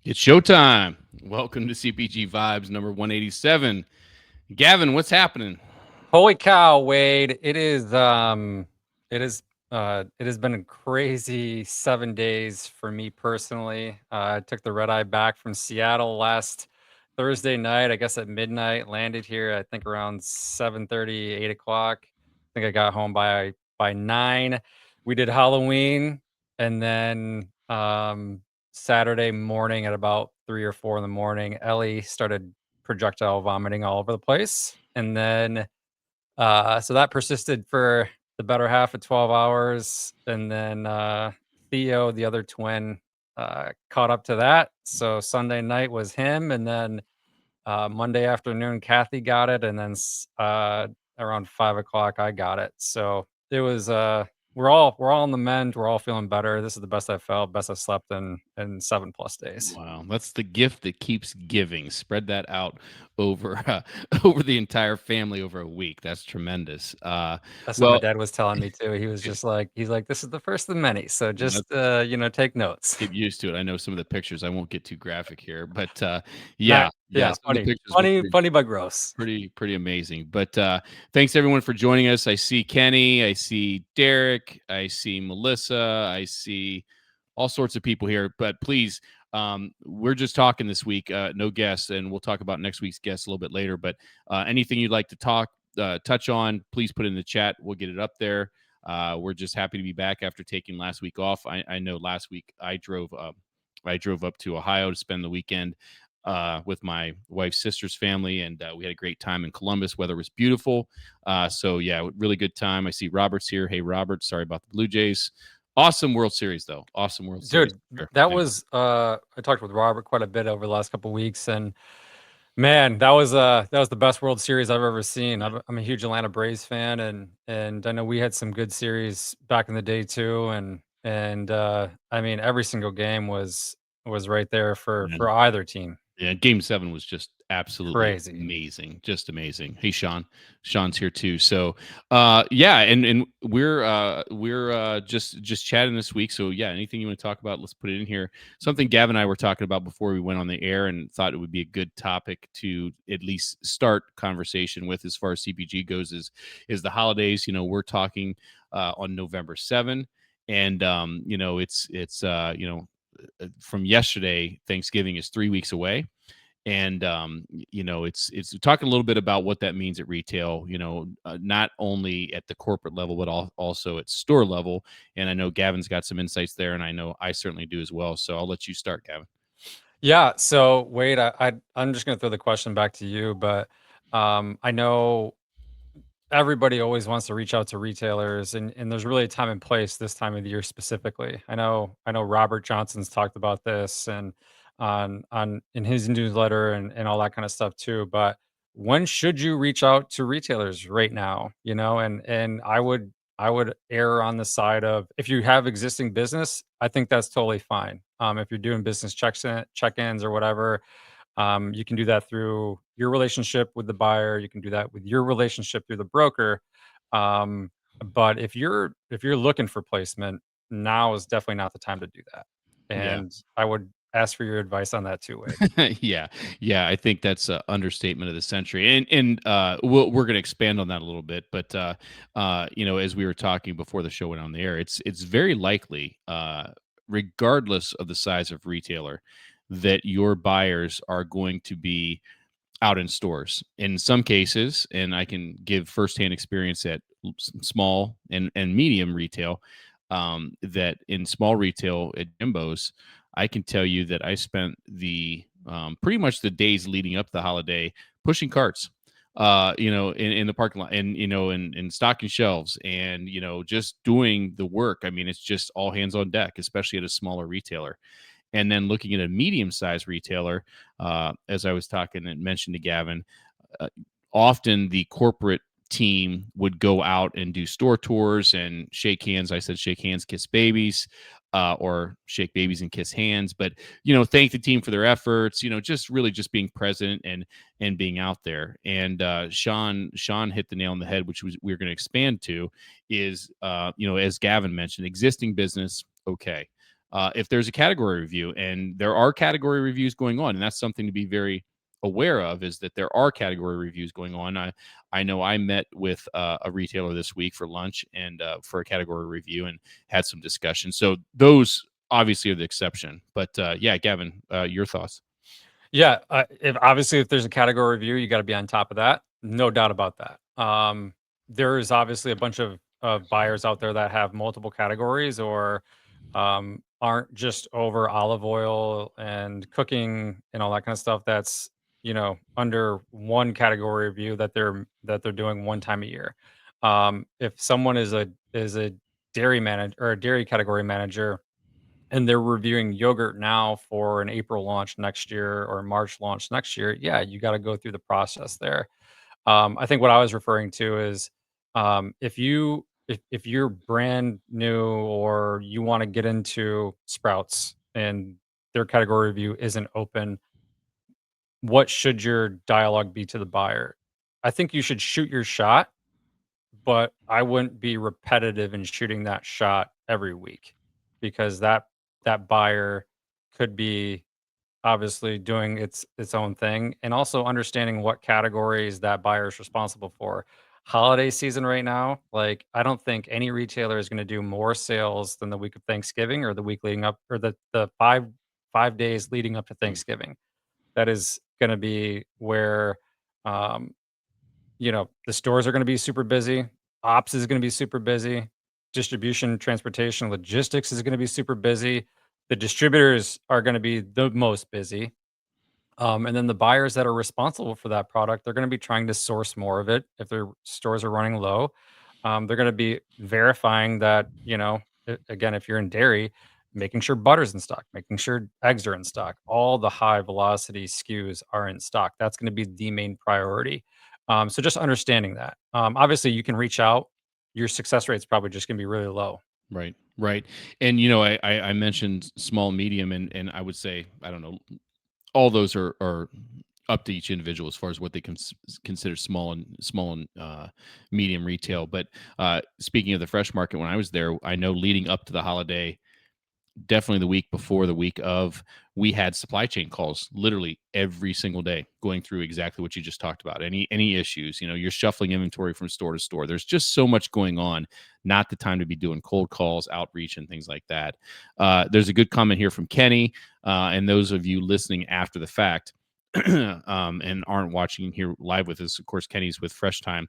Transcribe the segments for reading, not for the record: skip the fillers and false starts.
It's showtime. Welcome to CPG Vibes number 187. Gavin, what's happening? Holy cow, Wade. It has been a crazy 7 days for me personally. I took the red eye back from Seattle last Thursday night, I guess at midnight, landed here, I think around 7:30, 8 o'clock. I think I got home by 9. We did Halloween, and then Saturday morning at about 3 or 4 in the morning, Ellie started projectile vomiting all over the place. And then so that persisted for the better half of 12 hours. And then Theo, the other twin, caught up to that. So Sunday night was him. And then Monday afternoon, Kathy got it. And then around 5 o'clock, I got it. So it was, we're all on the mend. We're all feeling better. This is the best I've felt, best I've slept in 7+ days. Wow, that's the gift that keeps giving. Spread that out over over the entire family over a week. That's tremendous. That's what my Well, dad was telling me too. He was just like, he's like, "This is the first of many, so just, let's take notes." get used to it. I know some of the pictures. I won't get too graphic here, but Not yeah, yeah, some of the funny, pictures were funny, funny, but gross. pretty amazing. But thanks everyone for joining us. I see Kenny, I see Derek, I see Melissa, I see all sorts of people here. But please, we're just talking this week, no guests, and we'll talk about next week's guests a little bit later. But anything you'd like to touch on, please put it in the chat. We'll get it up there. We're just happy to be back after taking last week off. I know last week I drove up to Ohio to spend the weekend with my wife's sister's family, and we had a great time in Columbus. Weather was beautiful. So yeah, really good time. I see Robert's here. Hey, Robert. Sorry about the Blue Jays. Awesome World Series, though. Awesome World Series. Dude, Sure. that Yeah. was, I talked with Robert quite a bit over the last couple weeks, and man, that was the best World Series I've ever seen. I'm a huge Atlanta Braves fan, and I know we had some good series back in the day too, and I mean, every single game was right there for either team. Yeah, game 7 was just absolutely Crazy. amazing, just amazing. Hey, Sean. Sean's here too. So, yeah, and we're just chatting this week. So, yeah, anything you want to talk about, let's put it in here. Something Gavin and I were talking about before we went on the air and thought it would be a good topic to at least start conversation with as far as CPG goes is the holidays. We're talking on November 7, and from yesterday, Thanksgiving is 3 weeks away, and it's talking a little bit about what that means at retail. Not only at the corporate level, but also at store level. And I know Gavin's got some insights there, and I know I certainly do as well. So I'll let you start, Gavin. Yeah. So Wade, I'm just gonna throw the question back to you, but I know everybody always wants to reach out to retailers, and there's really a time and place this time of the year specifically. I know Robert Johnson's talked about this and on in his newsletter and all that kind of stuff too. But when should you reach out to retailers right now? And I would err on the side of, if you have existing business, I think that's totally fine. If you're doing business check-ins or whatever, you can do that through your relationship with the buyer. You can do that with your relationship through the broker. Um, but if you're looking for placement, now is definitely not the time to do that. Yeah. And I would ask for your advice on that too, Wade. Yeah, yeah, I think that's an understatement of the century, and we're going to expand on that a little bit. But as we were talking before the show went on the air, it's very likely, regardless of the size of retailer, that your buyers are going to be out in stores. In some cases, and I can give firsthand experience at small and medium retail, that in small retail at Jimbo's, I can tell you that I spent the pretty much the days leading up to the holiday pushing carts, in the parking lot, and in stocking shelves, and just doing the work. I mean, it's just all hands on deck, especially at a smaller retailer. And then looking at a medium-sized retailer, as I was talking and mentioned to Gavin, uh, often the corporate team would go out and do store tours and shake hands. I said shake hands, kiss babies, or shake babies and kiss hands. But thank the team for their efforts. Just really just being present and being out there. And Sean hit the nail on the head, which we're going to expand to, is as Gavin mentioned, existing business. Okay. if there's a category review, and there are category reviews going on, and that's something to be very aware of, is that there are category reviews going on. I know I met with a retailer this week for lunch and for a category review and had some discussion. So those obviously are the exception. But yeah, Gavin, your thoughts? Yeah, if obviously if there's a category review, you gotta be on top of that, no doubt about that. There is obviously a bunch of buyers out there that have multiple categories or, aren't just over olive oil and cooking and all that kinda stuff that's, under one category review that they're doing one time a year. If someone is a dairy manager or a dairy category manager and they're reviewing yogurt now for an April launch next year or March launch next year, yeah, you got to go through the process there. I think what I was referring to is if you're brand new or you want to get into Sprouts and their category review isn't open, what should your dialogue be to the buyer? I think you should shoot your shot, but I wouldn't be repetitive in shooting that shot every week because that buyer could be obviously doing its own thing and also understanding what categories that buyer is responsible for. Holiday season right now, like I don't think any retailer is going to do more sales than the week of Thanksgiving or the week leading up or the 5 days leading up to Mm. Thanksgiving. That is going to be where um the stores are gonna be super busy, ops is gonna be super busy, distribution, transportation, logistics is gonna be super busy, the distributors are gonna be the most busy. And then the buyers that are responsible for that product, they're going to be trying to source more of it if their stores are running low. They're going to be verifying that, again, if you're in dairy, making sure butter's in stock, making sure eggs are in stock, all the high velocity SKUs are in stock. That's going to be the main priority. So just understanding that. Obviously, you can reach out. Your success rate is probably just going to be really low. Right, right. And I mentioned small, medium, and I would say, I don't know, all those are up to each individual as far as what they consider small and medium retail. But speaking of the fresh market, when I was there, I know leading up to the holiday, definitely the week before, the week of, we had supply chain calls literally every single day going through exactly what you just talked about. Any issues, you're shuffling inventory from store to store. There's just so much going on, not the time to be doing cold calls, outreach, and things like that. There's a good comment here from Kenny, and those of you listening after the fact. And aren't watching here live with us. Of course, Kenny's with Fresh Time.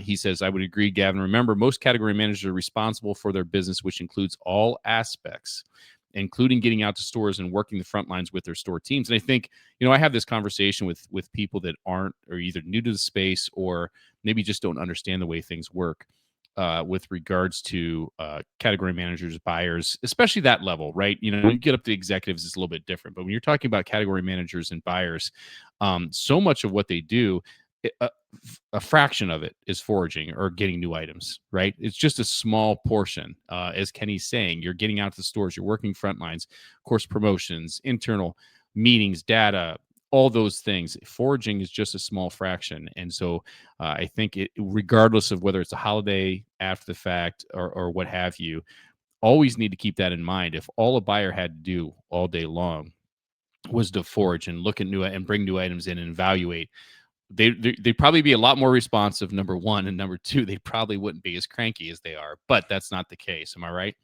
He says, I would agree, Gavin. Remember, most category managers are responsible for their business, which includes all aspects, including getting out to stores and working the front lines with their store teams. And I think, I have this conversation with people that aren't, or either new to the space or maybe just don't understand the way things work. With regards to category managers, buyers, especially that level, right? When you get up to executives, it's a little bit different. But when you're talking about category managers and buyers, so much of what they do, a fraction of it is foraging or getting new items, right? It's just a small portion. As Kenny's saying, you're getting out to the stores, you're working front lines, of course, promotions, internal meetings, data, all those things. Foraging is just a small fraction. And so I think regardless of whether it's a holiday after the fact or what have you, always need to keep that in mind. If all a buyer had to do all day long was to forage and look at new and bring new items in and evaluate, they'd probably be a lot more responsive, number one, and number two, they probably wouldn't be as cranky as they are. But that's not the case. Am I right?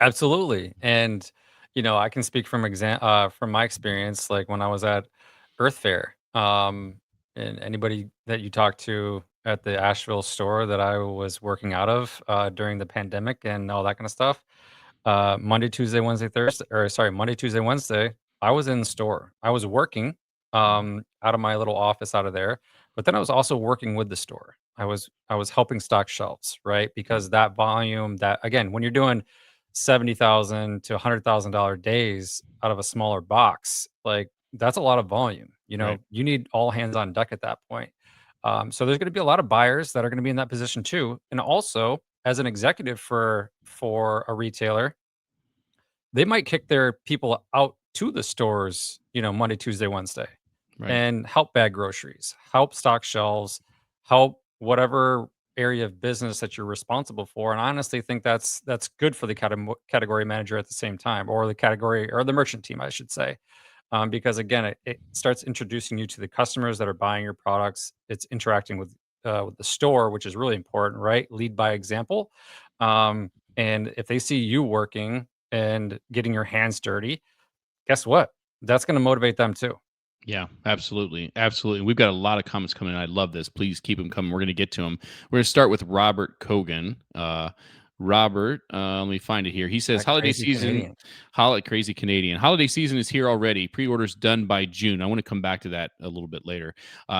Absolutely, and, I can speak from my experience, like, when I was at Earth Fair, and anybody that you talk to at the Asheville store that I was working out of, during the pandemic and all that kinda stuff, Monday, Tuesday, Wednesday, Thursday or sorry, Monday, Tuesday, Wednesday, I was in the store. I was working, out of my little office out of there, but then I was also working with the store. I was helping stock shelves, right? Right, Because that volume that again, when you're doing 70,000 to $100,000 days out of a smaller box, like that's a lot of volume. right, You need all hands on deck at that point. So there's going to be a lot of buyers that are going to be in that position too. And also, as an executive for a retailer, they might kick their people out to the stores, Monday, Tuesday, Wednesday, right. and help bag groceries, help stock shelves, help whatever, area of business that you're responsible for, and I honestly think that's good for the category manager at the same time, or the category or the merchant team, I should say. Because again, it starts introducing you to the customers that are buying your products. It's interacting with the store, which is really important, right? Lead by example. And if they see you working and getting your hands dirty, guess what? That's going to motivate them too. Yeah, absolutely. Absolutely. We've got a lot of comments coming in. I love this. Please keep them coming. We're going to get to them. We're going to start with Robert Kogan. Robert, let me find it here. He says, That holiday crazy season, Canadian. crazy Canadian. Holiday season is here already. Pre orders done by June. I want to come back to that a little bit later.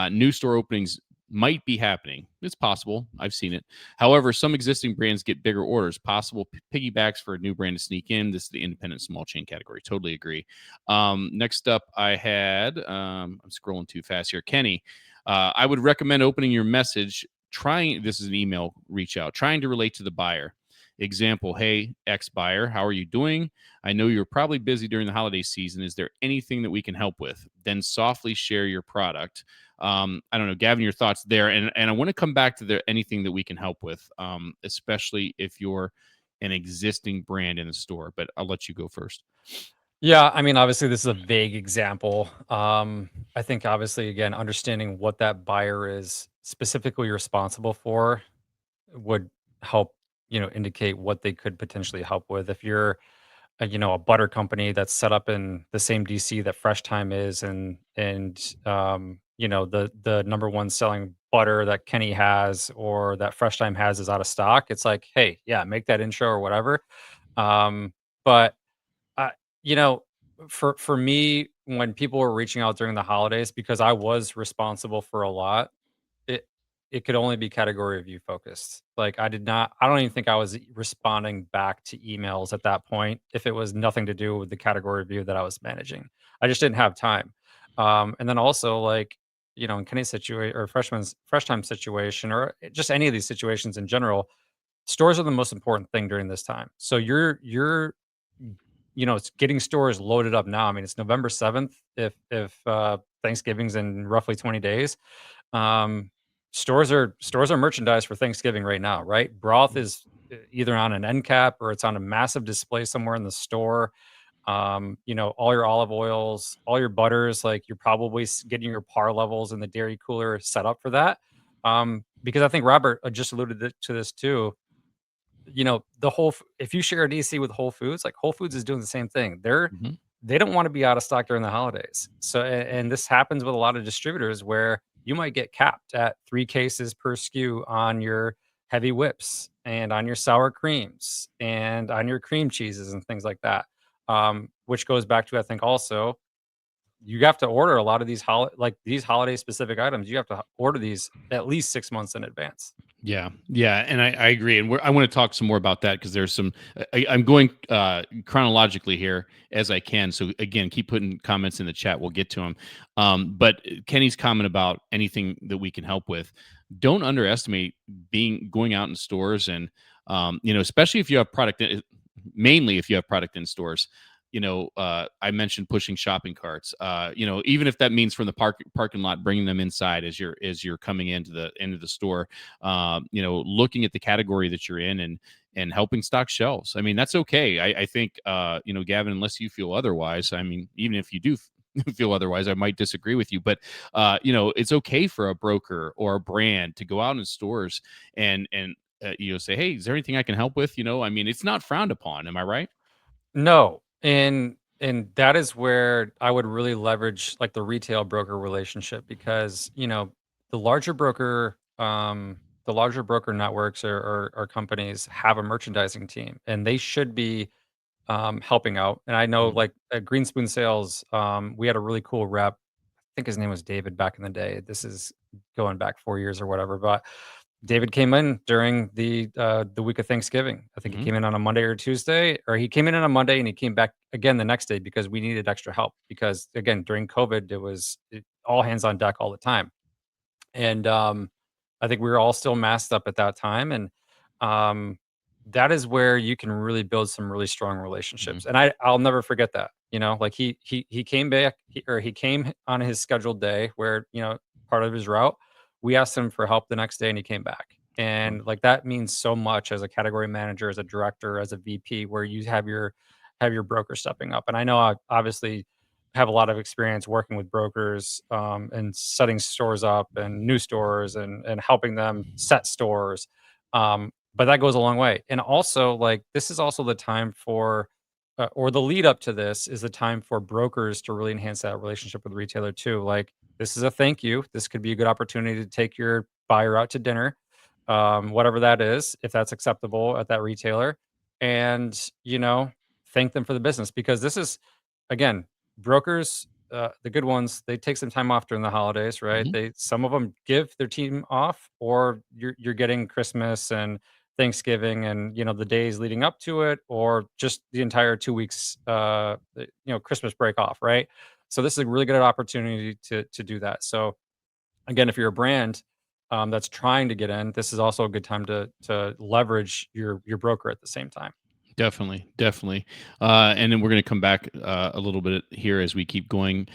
New store openings might be happening. It's possible. I've seen it. However, some existing brands get bigger orders, possible piggybacks for a new brand to sneak in. This is the independent small chain category. Totally agree. Next up, I had, I'm scrolling too fast here. Kenny, I would recommend opening your message, this is an email reach out, trying to relate to the buyer. Example, hey, ex buyer, how are you doing? I know you're probably busy during the holiday season. Is there anything that we can help with? Then softly share your product. I don't know, Gavin, your thoughts there. And I want to come back to anything that we can help with, especially if you're an existing brand in the store. But I'll let you go first. Yeah, I mean, obviously, this is a vague example. I think, obviously, again, understanding what that buyer is specifically responsible for would help, indicate what they could potentially help with. If you're, a butter company that's set up in the same DC that Fresh Time is, and the number one selling butter that Kenny has or that Fresh Time has is out of stock, it's like, hey, yeah, make that intro or whatever. But I you know, for me, when people were reaching out during the holidays, because I was responsible for a lot, it it could only be category review focused. Like, I don't even think I was responding back to emails at that point if it was nothing to do with the category review that I was managing. I just didn't have time. And then also, like, in Kenny's situation or freshman's fresh time situation, or just any of these situations in general, stores are the most important thing during this time. So it's getting stores loaded up now. I mean, it's November 7th. If Thanksgiving's in roughly 20 days, um, stores are merchandise for Thanksgiving right now, right? Broth is either on an end cap or it's on a massive display somewhere in the store. All your olive oils, all your butters, like you're probably getting your par levels in the dairy cooler set up for that. Because I think Robert just alluded to this too. If you share a DC with Whole Foods, like Whole Foods is doing the same thing. Mhm. They don't want to be out of stock during the holidays. So, and this happens with a lot of distributors where you might get capped at 3 cases per SKU on your heavy whips and on your sour creams and on your cream cheeses and things like that. Which goes back to, I think, also you have to order a lot of these holiday specific items. You have to order these at least 6 months in advance. Yeah, yeah, and I agree, and I want to talk some more about that because there's some. I'm going chronologically here as I can. So again, keep putting comments in the chat. We'll get to them. But Kenny's comment about anything that we can help with, don't underestimate going out in stores and especially if you have product. Mainly if you have product in stores. I mentioned pushing shopping carts. Even if that means from the parking lot, bringing them inside as you're coming into the store. Looking at the category that you're in and helping stock shelves. I mean, that's okay. I think, Gavin, unless you feel otherwise, I mean, even if you do feel otherwise, I might disagree with you, but, it's okay for a broker or a brand to go out in stores and say, hey, is there anything I can help with? I mean, it's not frowned upon. Am I right? No, and that is where I would really leverage like the retail broker relationship because, the larger broker networks or companies have a merchandising team and they should be helping out. And I know Mhm. like at Green Spoon Sales, we had a really cool rep. I think his name was David back in the day. This is going back 4 years or whatever, but David came in during the week of Thanksgiving. I think he Mhm. came in on a Monday or Tuesday, or he came in on a Monday and he came back again the next day because we needed extra help. Because again, during COVID, all hands on deck all the time, and I think we were all still masked up at that time, and um, that is where you can really build some really strong Mhm. relationships. And I'll never forget that. Like he came back, he came on his scheduled day where part of his route. We asked him for help the next day, and he came back. Sure. And like that means so much as a category manager, as a director, as a VP, where you have your broker stepping up. And I know I obviously have a lot of experience working with brokers, and setting stores up and new stores and helping them set stores. But that goes a long way. And also, like, this is also the time for, or the lead up to this is the time for brokers to really enhance that relationship with the retailer too. Like, this is a thank you. This could be a good opportunity to take your buyer out to dinner, whatever that is, if that's acceptable at that retailer, and thank them for the business, because this is, again, brokers, the good ones, they take some time off during the holidays, right? Mhm. Some of them give their team off, or you're getting Christmas and Thanksgiving and the days leading up to it, or just the entire 2 weeks, Christmas break off, right? So this is a really good opportunity to do that. So again, if you're a brand, that's trying to get in, this is also a good time to leverage your broker at the same time. Definitely, definitely. And then we're going to come back a little bit here as we keep going.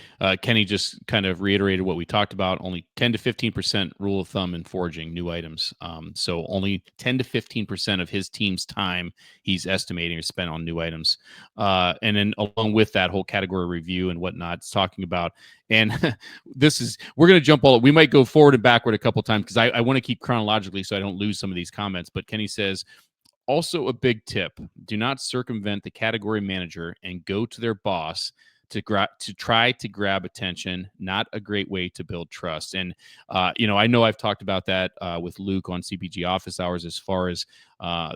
Kenny just kind of reiterated what we talked about. Only 10 to 15% rule of thumb in forging new items. So only 10 to 15% of his team's time he's estimating is spent on new items. And then along with that whole category review and whatnot, it's talking about. And we're going to jump we might go forward and backward a couple times because I want to keep chronologically so I don't lose some of these comments. But Kenny says, also, a big tip: do not circumvent the category manager and go to their boss to try to grab attention. Not a great way to build trust. And I know I've talked about that with Luke on CPG Office Hours. As far as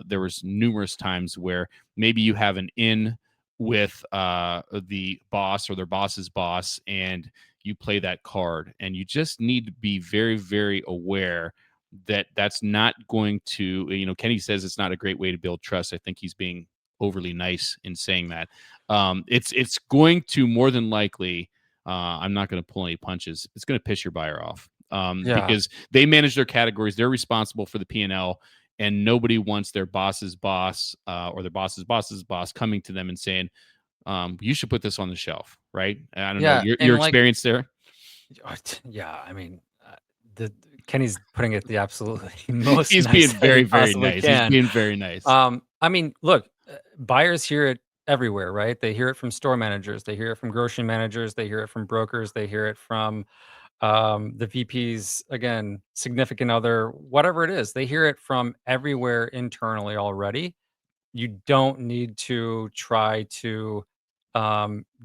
there was numerous times where maybe you have an in with the boss or their boss's boss, and you play that card, and you just need to be very, very aware that that's not going to, Kenny says it's not a great way to build trust. I think he's being overly nice in saying that. It's going to more than likely, I'm not going to pull any punches, it's going to piss your buyer off, Yeah. because they manage their categories, they're responsible for the P&L, and nobody wants their boss's boss or their boss's boss's boss coming to them and saying, you should put this on the shelf, right? I don't know Yeah, your and like, experience there. yeah, I mean, the Kenny's putting it the absolutely most He's nice being that he very, very possibly nice. He's can. being very nice. I mean, look, buyers hear it everywhere, right? They hear it from store managers, they hear it from grocery managers, they hear it from brokers, they hear it from, the VP's, again, significant other, whatever it is. They hear it from everywhere internally already. You don't need to try to,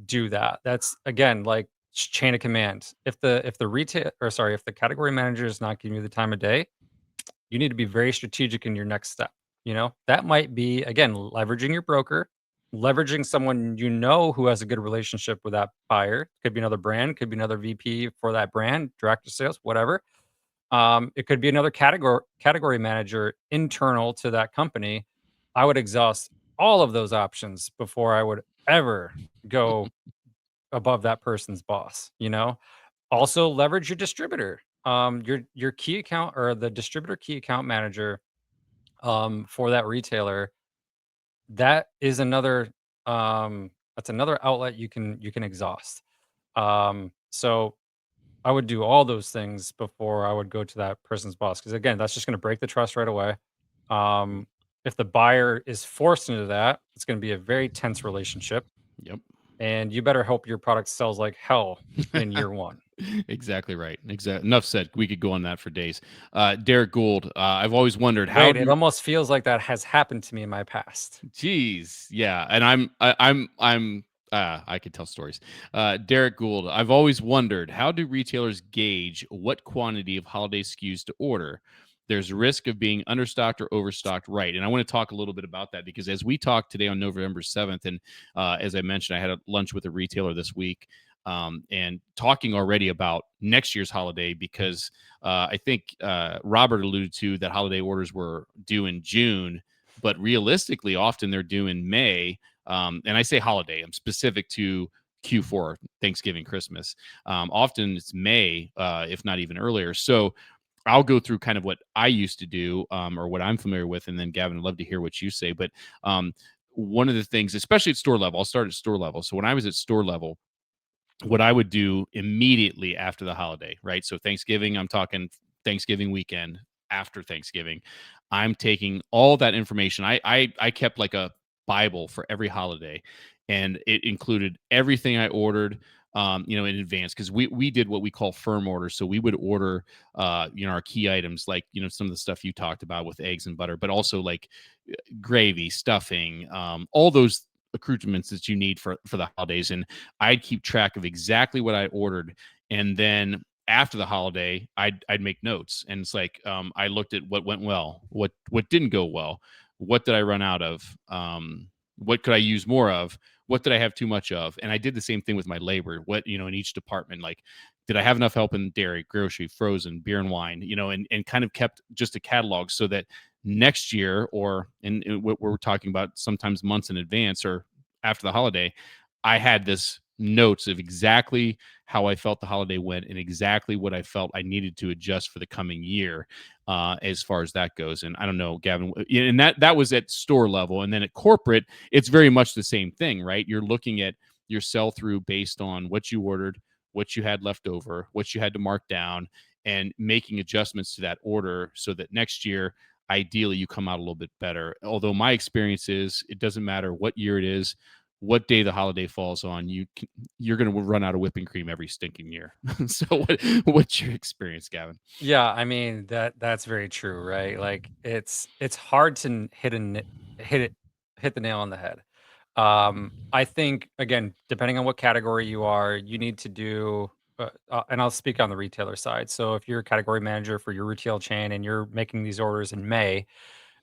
do that. That's, again, like, chain of command. If the retail, or sorry, if the category manager is not giving you the time of day, you need to be very strategic in your next step. That might be, again, leveraging your broker, leveraging someone who has a good relationship with that buyer. Could be another brand, could be another VP for that brand, director of sales, whatever. It could be another category manager internal to that company. I would exhaust all of those options before I would ever go above that person's boss. Also leverage your distributor. Your key account, or the distributor key account manager, for that retailer. That is another, that's another outlet you can exhaust. So I would do all those things before I would go to that person's boss, because again, that's just going to break the trust right away. Um, if the buyer is forced into that, it's going to be a very tense relationship, Yep. and you better hope your product sells like hell in year one. Exactly right. Enough said. We could go on that for days. Derek Gould. I've always wondered how Wait, it do. almost feels like that has happened to me in my past. Geez, yeah, and I'm I could tell stories. Derek Gould. I've always wondered, how do retailers gauge what quantity of holiday SKUs to order? There's risk of being understocked or overstocked, right? And I want to talk a little bit about that because as we talked today on November 7th, and as I mentioned, I had a lunch with a retailer this week, and talking already about next year's holiday because I think Robert alluded to that holiday orders were due in June, but realistically, often they're due in May. And I say holiday, I'm specific to Q4, Thanksgiving, Christmas. Often it's May, if not even earlier. So I'll go through kind of what I used to do, or what I'm familiar with. And then, Gavin, I'd love to hear what you say. But one of the things, especially at store level, I'll start at store level. So when I was at store level, what I would do immediately after the holiday, right? So Thanksgiving, I'm talking Thanksgiving weekend. after Thanksgiving. I'm taking all that information. I kept like a Bible for every holiday, and it included everything I ordered. In advance, because we did what we call firm orders. So we would order, our key items, like some of the stuff you talked about with eggs and butter, but also like gravy, stuffing, all those accoutrements that you need for the holidays. And I'd keep track of exactly what I ordered, and then after the holiday, I'd make notes, and it's like, I looked at what went well, what didn't go well, what did I run out of, what could I use more of, what did I have too much of, and I did the same thing with my labor. What in each department, like, did I have enough help in dairy, grocery, frozen, beer and wine, and kind of kept just a catalog so that next year, or in what we're talking about, sometimes months in advance or after the holiday, I had this notes of exactly how I felt the holiday went and exactly what I felt I needed to adjust for the coming year, as far as that goes. And I don't know, Gavin, and that was at store level, and then at corporate, it's very much the same thing, right? You're looking at your sell through based on what you ordered, what you had left over, what you had to mark down, and making adjustments to that order so that next year, ideally, you come out a little bit better. Although my experience is, it doesn't matter what year it is, what day the holiday falls on, you're going to run out of whipping cream every stinking year. So what's your experience, Gavin? Yeah, I mean, that's very true, right? Like, it's hard to hit it hit the nail on the head. I think, again, depending on what category you are, you need to do, and I'll speak on the retailer side. So if you're a category manager for your retail chain and you're making these orders in May,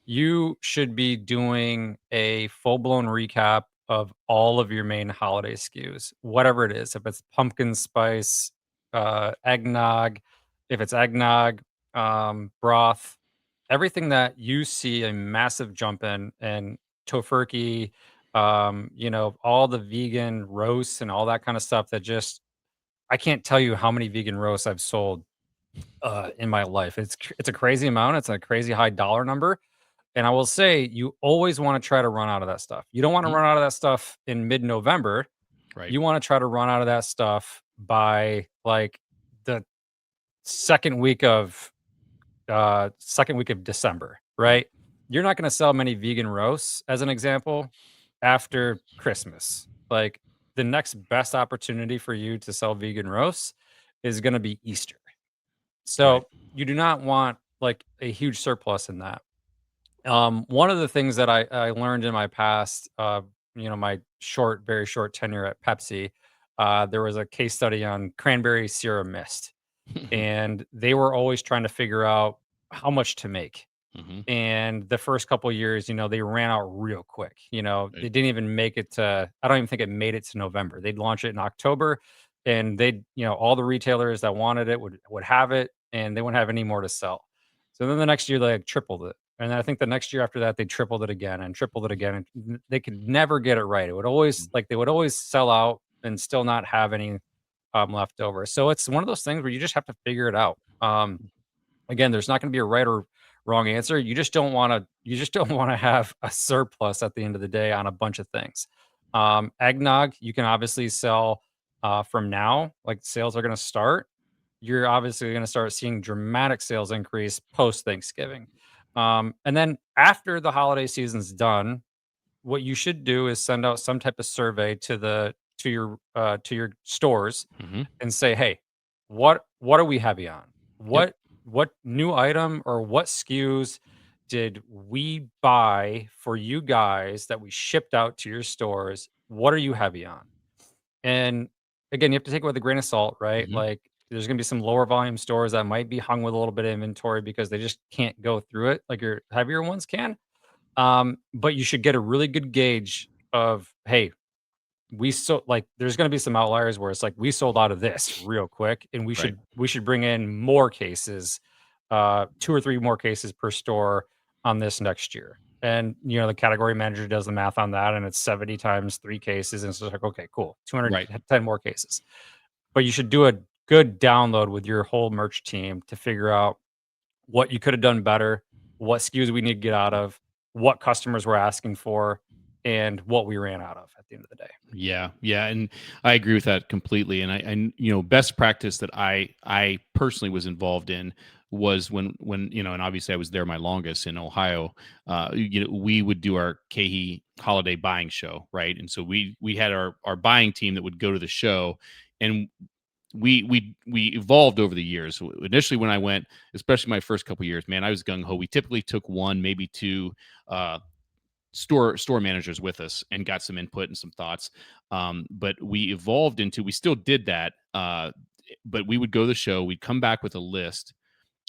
you should be doing a full-blown recap of all of your main holiday SKUs, whatever it is. If it's pumpkin spice, eggnog, if it's eggnog, broth, everything that you see a massive jump in, and tofurkey, all the vegan roasts and all that kind of stuff that just I can't tell you how many vegan roasts I've sold in my life. It's a crazy amount. It's a crazy high dollar number, and I will say, you always wanna try to run out of that stuff. You don't wanna Mhm. run out of that stuff in mid-November. Right. You wanna try to run out of that stuff by, like, the 2nd week of 2nd week of December, Right. right? You're not gonna sell many vegan roasts, as an example, after Christmas. Like, the next best opportunity for you to sell vegan roasts is gonna be Easter. Right. So, you do not want, like, a huge surplus in that. One of the things that I learned in my past, my very short tenure at Pepsi, there was a case study on cranberry syrup mist, and they were always trying to figure out how much to make. Hmm. And the first couple years, they ran out real quick. They Right. didn't even make it to, I don't even think it made it to November. They'd launch it in October, and all the retailers that wanted it would have it, and they wouldn't have any more to sell. So then the next year they like tripled it. And then I think the next year after that they tripled it again and tripled it again. And they could never get it right. It would always, like, they would always sell out and still not have any left over. So it's one of those things where you just have to figure it out. Again, there's not gonna be a right or wrong answer. You just don't wanna have a surplus at the end of the day on a bunch of things. Eggnog, you can obviously sell, from now, like, sales are gonna start. You're obviously gonna start seeing dramatic sales increase post-Thanksgiving. And then after the holiday season's done, what you should do is send out some type of survey to your stores Hmm. and say, "Hey, what are we heavy on? Yep. What new item or what SKUs did we buy for you guys that we shipped out to your stores? What are you heavy on?" And again, you have to take it with a grain of salt, right? Hmm. Like, there's gonna be some lower volume stores that might be hung with a little bit of inventory because they just can't go through it like your heavier ones can. But you should get a really good gauge of, hey, there's gonna be some outliers where it's like, we sold out of this real quick, and we Right. should we should bring in more cases, 2 or 3 more cases per store on this next year. And, the category manager does the math on that, and it's 70 times 3 cases, and it's just like, "Okay, cool, Right. 210 more cases." But you should do a good download with your whole merch team to figure out what you could have done better, what SKUs we need to get out of, what customers were asking for, and what we ran out of at the end of the day. Yeah, yeah, and I agree with that completely. And best practice that I personally was involved in was when and obviously I was there my longest in Ohio. We would do our KE holiday buying show, right? And so we had our buying team that would go to the show, and we evolved over the years. Initially, when I went, especially my first couple years, man, I was gung ho. We typically took one, maybe two. Store managers with us and got some input and some thoughts. But we evolved into we still did that, but we would go to the show. We'd come back with a list,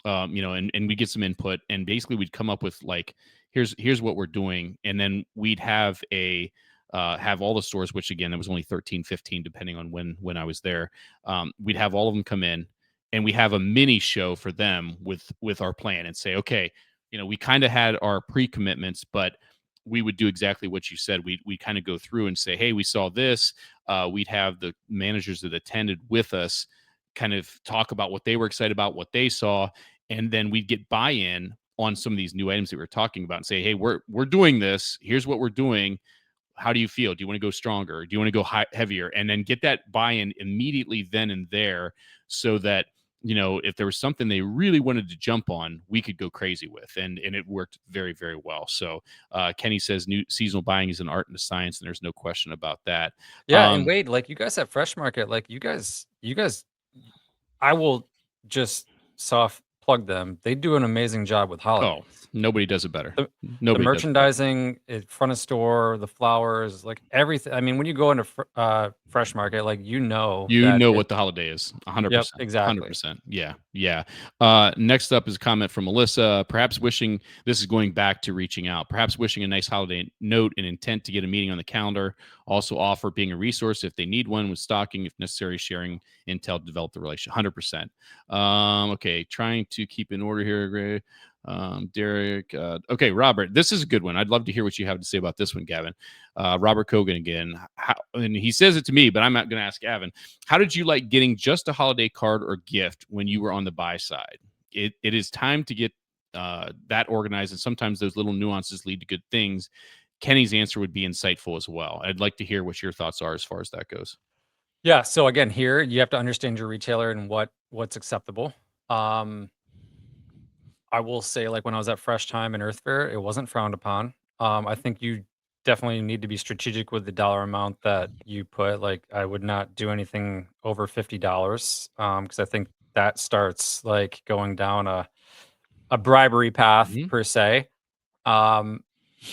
and we get some input, and basically we'd come up with like, here's what we're doing, and then we'd have all the stores, which again it was only 13, 15, depending on when I was there. We'd have all of them come in, and we have a mini show for them with our plan, and say, okay, we kind of had our pre-commitments, but we would do exactly what you said. We kind of go through and say, hey, we saw this. We'd have the managers that attended with us kind of talk about what they were excited about, what they saw, and then we'd get buy-in on some of these new items that we are talking about and say, hey, we're doing this. Here's what we're doing. How do you feel? Do you want to go stronger? Do you want to go heavier? And then get that buy-in immediately then and there, so that if there was something they really wanted to jump on, we could go crazy with, and it worked very, very well. So Kenny says new seasonal buying is an art and a science, and there's no question about that. Yeah, and Wade, like, you guys at Fresh Market, like, you guys I will just soft plug them. They do an amazing job with Oh, holidays. nobody does it better. The Nobody does it better. merchandising in front of store, the flowers, like, everything. I mean, when you go into Fresh Market, like, you know You that know it. what the holiday is. Yep, 100%. exactly. 100%. Yeah. Yeah. Next up is a comment from Melissa. Perhaps wishing, this is going back to reaching out, perhaps wishing a nice holiday note and intent to get a meeting on the calendar. Also offer being a resource if they need one, with stocking, if necessary, sharing intel to develop the relationship. 100%. Okay. Trying to keep in order here. Gray. Derek. Okay. Robert, this is a good one. I'd love to hear what you have to say about this one, Gavin. Robert Kogan again. And he says it to me, but I'm not going to ask Gavin. How did you like getting just a holiday card or gift when you were on the buy side? It is time to get that organized, and sometimes those little nuances lead to good things. Kenny's answer would be insightful as well. I'd like to hear what your thoughts are as far as that goes. Yeah, so again, here, you have to understand your retailer and what's acceptable. Um, I will say, like, when I was at Fresh Time and Earth Fare, it wasn't frowned upon. I think you definitely need to be strategic with the dollar amount that you put. Like, I would not do anything over $50, because I think that starts, like, going down a bribery path Mhm. per se. Um,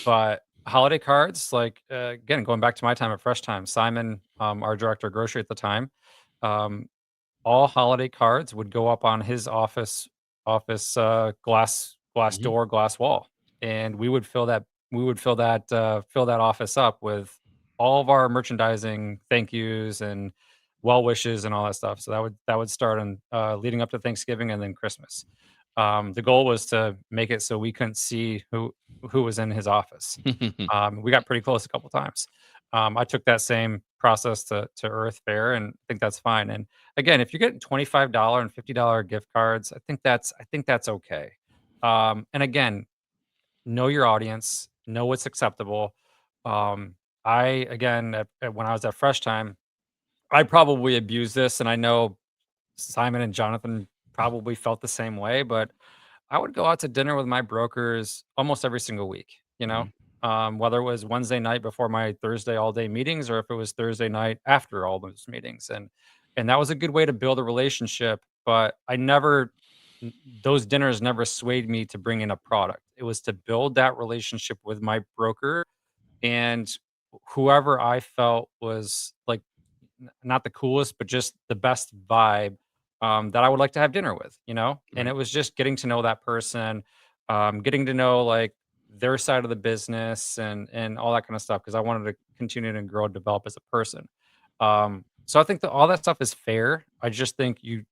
but holiday cards, like, again, going back to my time at Fresh Time, Simon, our director of grocery at the time, um, all holiday cards would go up on his office, glass Mhm. door, glass wall, and we would fill that office up with all of our merchandising thank yous and well wishes and all that stuff. So that would start on, leading up to Thanksgiving and then Christmas. The goal was to make it so we couldn't see who was in his office. We got pretty close a couple times. I took that same process to Earth Fair, and I think that's fine. And again, if you're getting $25 and $50 gift cards, I think that's okay. And again, know your audience, know what's acceptable. Um, I again, when I was at Fresh Time, I probably abused this, and I know Simon and Jonathan probably felt the same way, but I would go out to dinner with my brokers almost every single week, Mhm. whether it was Wednesday night before my Thursday all day meetings or if it was Thursday night after all those meetings. And that was a good way to build a relationship. But those dinners never swayed me to bring in a product. It was to build that relationship with my broker and whoever I felt was like not the coolest, but just the best vibe, that I would like to have dinner with, you know? And Right. it was just getting to know that person, getting to know like their side of the business and all that kind of stuff because I wanted to continue to grow and develop as a person. So I think that all that stuff is fair. I just think you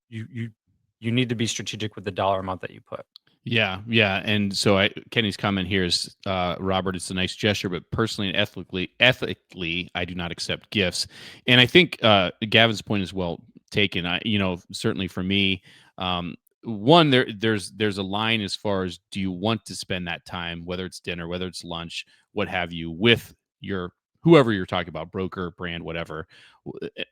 need to be strategic with the dollar amount that you put. Yeah, yeah, and so Kenny's comment here is, Robert, it's a nice gesture, but personally and ethically, I do not accept gifts. And I think Gavin's point is well taken. Certainly for me, one there's a line as far as, do you want to spend that time, whether it's dinner, whether it's lunch, what have you, with your whoever you're talking about, broker, brand, whatever.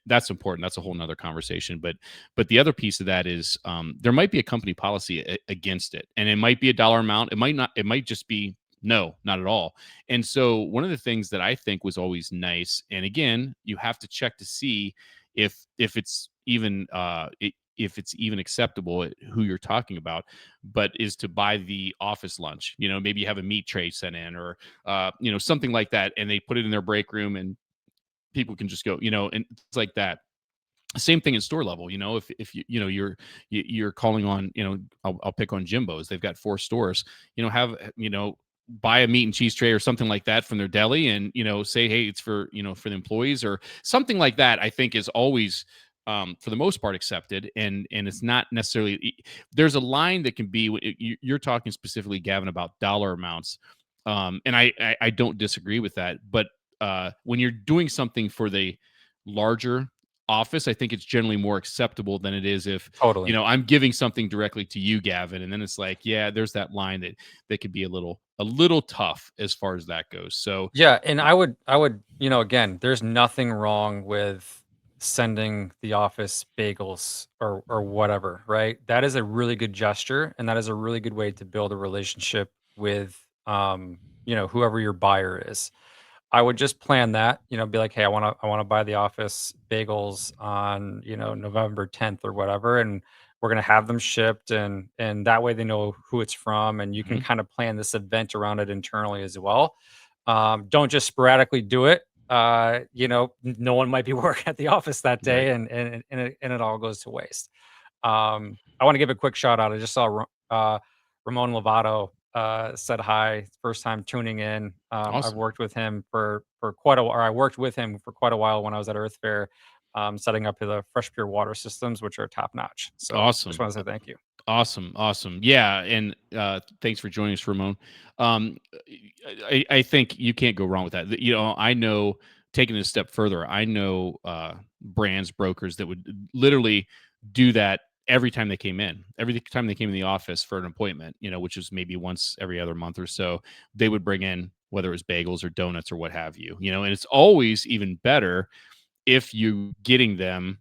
That's important. That's a whole nother conversation. But the other piece of that is there might be a company policy against it, and it might be a dollar amount. It might not. It might just be no, not at all. And so one of the things that I think was always nice, and again, you have to check to see if it's even if it's even acceptable who you're talking about, but is to buy the office lunch. Maybe you have a meat tray sent in, or something like that, and they put it in their break room, and people can just go, and it's like that. Same thing at store level. If you're calling on, I'll pick on Jimbo's. They've got 4 stores. Have buy a meat and cheese tray or something like that from their deli, and say, hey, it's for the employees or something like that. I think is always for the most part accepted, and it's not necessarily. There's a line that can be. You're talking specifically, Gavin, about dollar amounts, and I don't disagree with that. But when you're doing something for the larger office, I think it's generally more acceptable than it is if Totally. I'm giving something directly to you, Gavin, and then it's like, yeah, there's that line that could be a little tough as far as that goes. So Yeah, and I would, again, there's nothing wrong with sending the office bagels or whatever, right? That is a really good gesture, and that is a really good way to build a relationship with whoever your buyer is. I would just plan that, be like, "Hey, I wanna buy the office bagels on, November 10th or whatever, and we're gonna have them shipped," and that way they know who it's from, and you can mhm, kinda plan this event around it internally as well. Don't just sporadically do it. No one might be working at the office that right, day, and it all goes to waste. I want to give a quick shout out. I just saw Ramon Lovato said hi, first time tuning in. I've awesome, worked with him for quite a while. Or I worked with him for quite a while when I was at Earth Fair, setting up the fresh pure water systems, which are top notch. So just awesome. want to say thank you. Awesome, awesome. Yeah, and thanks for joining us, Ramon. Um, I think you can't go wrong with that. I know, taking it a step further, I know brands, brokers that would literally do that every time they came in. Every time they came in the office for an appointment, which is maybe once every other month or so, they would bring in whether it was bagels or donuts or what have you. And it's always even better if you getting them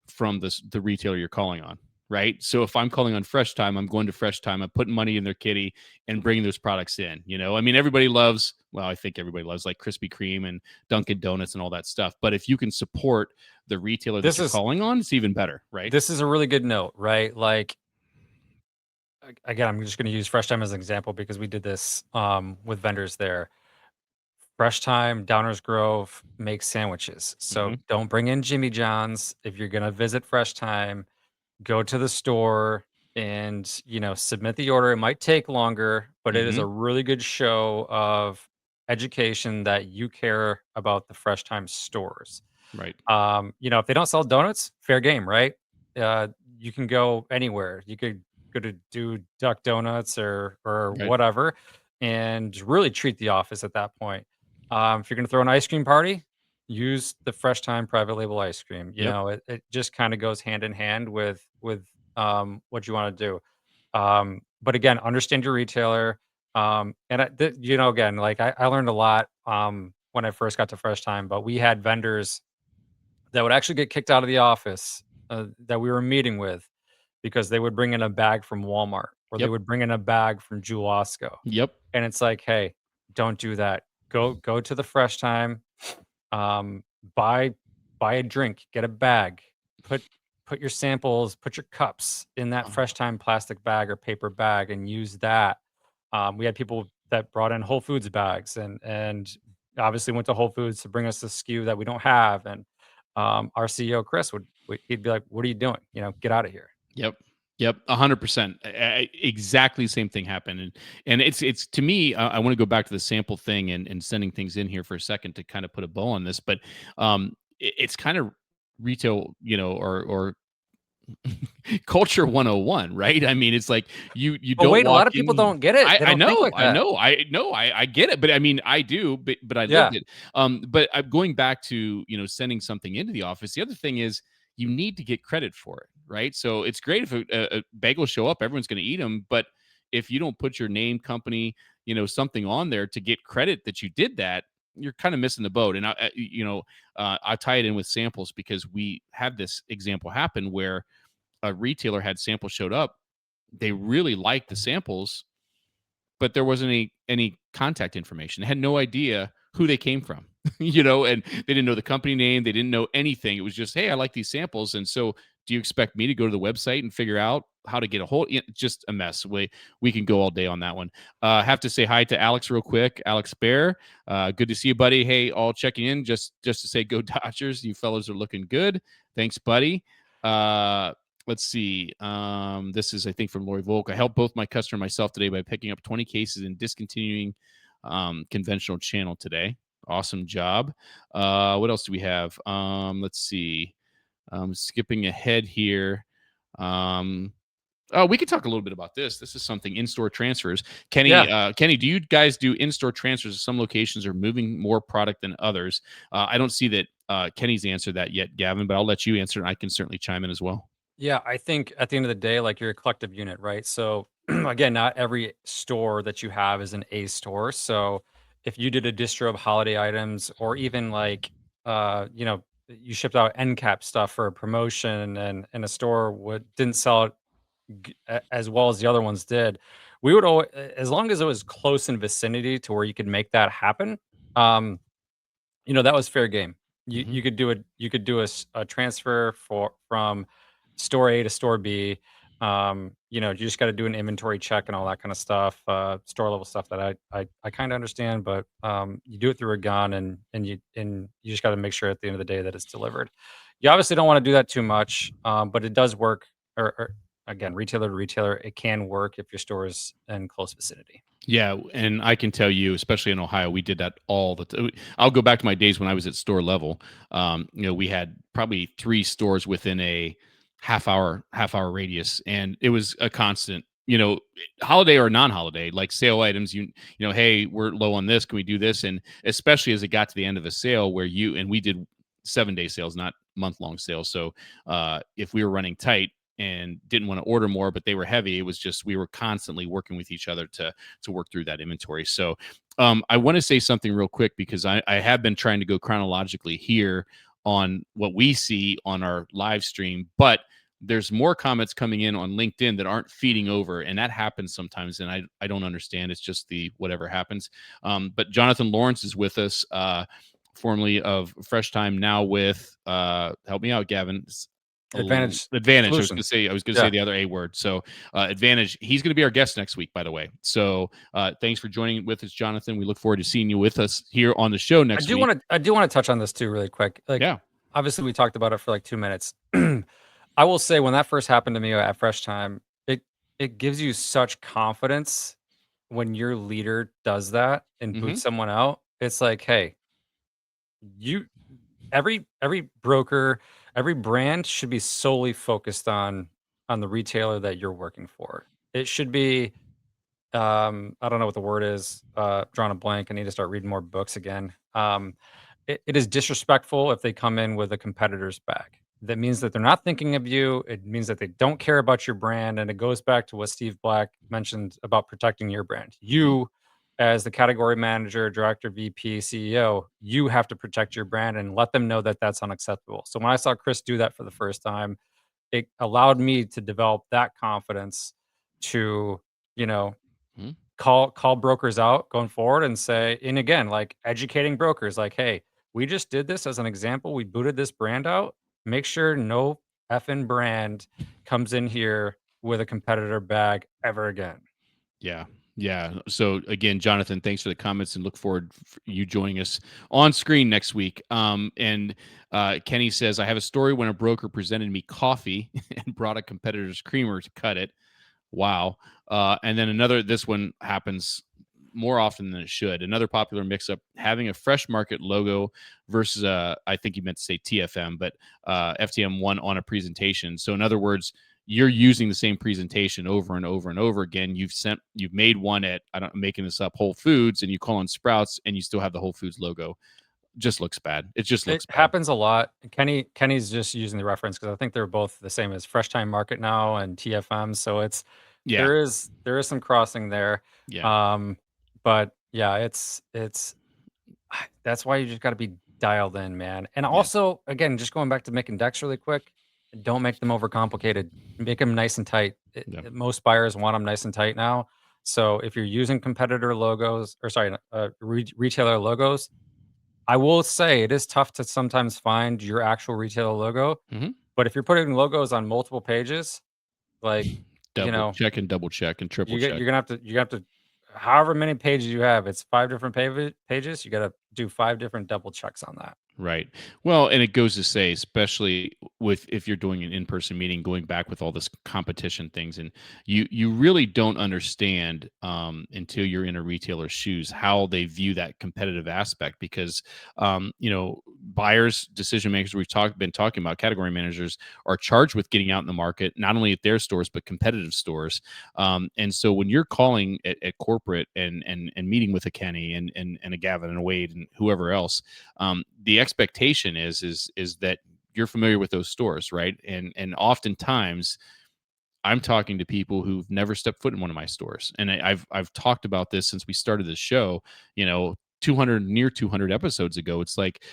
from the retailer you're calling on, right? So if I'm calling on Fresh Time, I'm going to Fresh Time. I'm putting money in their kitty and bringing those products in. I mean, everybody loves. Well, I think everybody loves like Krispy Kreme and Dunkin' Donuts and all that stuff. But if you can support the retailer that This you're is calling on, it's even better, right? this is a really good note, right? Like again, I'm just going to use Fresh Time as an example because we did this with vendors there. Fresh Time, Downers Grove makes sandwiches. Hmm. So don't bring in Jimmy John's. If you're going to visit Fresh Time, go to the store and, submit the order. It might take longer, but it is Hmm. a really good show of education that you care about the Fresh Time stores. Right. If they don't sell donuts, fair game, right? Uh, you can go anywhere. You could go to do Duck Donuts or Right. whatever, and really treat the office at that point. If you're gonna throw an ice cream party, use the Fresh Time private label ice cream. Yep. It just kind of goes hand in hand with what you want to do. But again, understand your retailer. Again, like I learned a lot when I first got to Fresh Time, but we had vendors that would actually get kicked out of the office, that we were meeting with because they would bring in a bag from Walmart or they Yep. would bring in a bag from Jewel-Osco, Yep. and it's like, "Hey, don't do that. Go to the Fresh Time, um, buy buy a drink, get a bag, put put your samples, put your cups in that Fresh Time plastic bag or paper bag and use that." We had people that brought in Whole Foods bags and obviously went to Whole Foods to bring us the SKU that we don't have, and our CEO, Chris, he'd be like, "What are you doing? Get out of here." Yep. Yep. 100%. Exactly same thing happened. And it's to me, I want to go back to the sample thing and sending things in here for a second to kind of put a bow on this, but it's kind of retail, or culture 101, right? I mean, it's like you But don't wait, a walk lot of people in. don't get it. I, They I don't think know, like I that. know, I know, I get it, but I mean, I do, but I lived Yeah. it. But I'm going back to sending something into the office. The other thing is you need to get credit for it, right? So it's great if a bagel show up, everyone's going to eat them, but if you don't put your name, company, something on there to get credit that you did that, you're kind of missing the boat. And I tie it in with samples because we had this example happen where a retailer had samples showed up. They really liked the samples, but there wasn't any contact information. They had no idea who they came from, and they didn't know the company name. They didn't know anything. It was just, hey, I like these samples, and so do you expect me to go to the website and figure out how to get a hold? Just a mess. We can go all day on that one. Have to say hi to Alex real quick. Alex Bear, good to see you, buddy. Hey, all checking in just to say go Dodgers. You fellows are looking good. Thanks, buddy. Let's see. This is, I think, from Lori Volk. I helped both my customer and myself today by picking up 20 cases and discontinuing conventional channel today. Awesome job. What else do we have? Let's see. Skipping ahead here. Oh, we could talk a little bit about this. This is something in-store transfers. Yeah. Kenny, do you guys do in-store transfers? Some locations are moving more product than others. I don't see that Kenny's answered that yet, Gavin, but I'll let you answer, and I can certainly chime in as well. Yeah, I think at the end of the day, like you're a collective unit, right? So again, not every store that you have is an A store. So if you did a distro of holiday items or even like you shipped out end cap stuff for a promotion and a store would didn't sell it as well as the other ones did, we would always, as long as it was close in vicinity to where you could make that happen, um, that was fair game. You Hmm. you could do a transfer from store A to store B. You just got to do an inventory check and all that kind of stuff, store level stuff that I kind of understand, but you do it through a gun and you just got to make sure at the end of the day that it's delivered. You obviously don't want to do that too much, but it does work. Or again, retailer to retailer, it can work if your store is in close vicinity. Yeah, and I can tell you, especially in Ohio, we did that all the time. I'll go back to my days when I was at store level. We had probably 3 stores within a half hour radius, and it was a constant. Holiday or non-holiday, like sale items. Hey, we're low on this. Can we do this? And especially as it got to the end of a sale, where we did 7-day sales, not month-long sales. So if we were running tight and didn't want to order more, but they were heavy, it was just we were constantly working with each other to work through that inventory. So I want to say something real quick because I have been trying to go chronologically here on what we see on our live stream, but there's more comments coming in on LinkedIn that aren't feeding over, and that happens sometimes, and I don't understand. It's just the whatever happens. But Jonathan Lawrence is with us, formerly of Fresh Time, now with help me out, Gavin. Advantage Advantage. solutions. I was gonna say Yeah. the other A word. So Advantage. He's gonna be our guest next week, by the way. So thanks for joining with us, Jonathan. We look forward to seeing you with us here on the show I next do week. wanna I do wanna touch on this too really quick. Like, Yeah. obviously, we talked about it for, like, 2 minutes. I will say when that first happened to me at Fresh Time, it gives you such confidence when your leader does that and Hmm. boots someone out. It's like, "Hey, you" every broker, every brand should be solely focused on the retailer that you're working for. It should be I don't know what the word is, drawing a blank. I need to start reading more books again. It is disrespectful if they come in with a competitor's bag. That means that they're not thinking of you. It means that they don't care about your brand. And it goes back to what Steve Black mentioned about protecting your brand. Hmm. You, as the category manager, director, VP, CEO, you have to protect your brand and let them know that that's unacceptable. So when I saw Chris do that for the first time, it allowed me to develop that confidence to, you know, Hmm. call brokers out going forward and say, and again, like educating brokers, like, hey, we just did this as an example. We booted this brand out. Make sure no effing brand comes in here with a competitor bag ever again. Yeah. Yeah. So again, Jonathan, thanks for the comments and look forward for you joining us on screen next week. And Kenny says, I have a story when a broker presented me coffee and brought a competitor's creamer to cut it. Wow. And then this one happens more often than it should. Another popular mix up having a fresh market logo versus I think you meant to say TFM, but FTM1 on a presentation. So in other words, you're using the same presentation over and over and over again. You've made one at, I'm making this up, Whole Foods, and you call on Sprouts and you still have the Whole Foods logo. Just looks bad. It just It looks bad. happens a lot. Kenny's just using the reference because I think they're both the same as Fresh Time Market now and TFM. So Yeah. there is some crossing there. Yeah. Um, but yeah, it's That's why you just gotta be dialed in, man. And Yeah. also, again, just going back to making decks really quick, don't make them overcomplicated. Make them nice and tight. Yeah. Most buyers want them nice and tight now. So if you're using competitor logos or sorry, retailer logos, I will say it is tough to sometimes find your actual retailer logo. Hmm. But if you're putting logos on multiple pages, like, you Double know, check and double check and triple check. you're gonna have to however many pages you have, it's 5 different pages, you gotta do 5 different double checks on that. Right. Well, and it goes to say, especially with if you're doing an in-person meeting, going back with all this competition things, and you really don't understand until you're in a retailer's shoes how they view that competitive aspect. Because buyers, decision makers, been talking about, category managers are charged with getting out in the market, not only at their stores but competitive stores. And so when you're calling at corporate and meeting with a Kenny and a Gavin and a Wade and whoever else, the expectation is that you're familiar with those stores, right? And oftentimes I'm talking to people who've never stepped foot in one of my stores, and I've talked about this since we started this show. 200 episodes ago. It's like,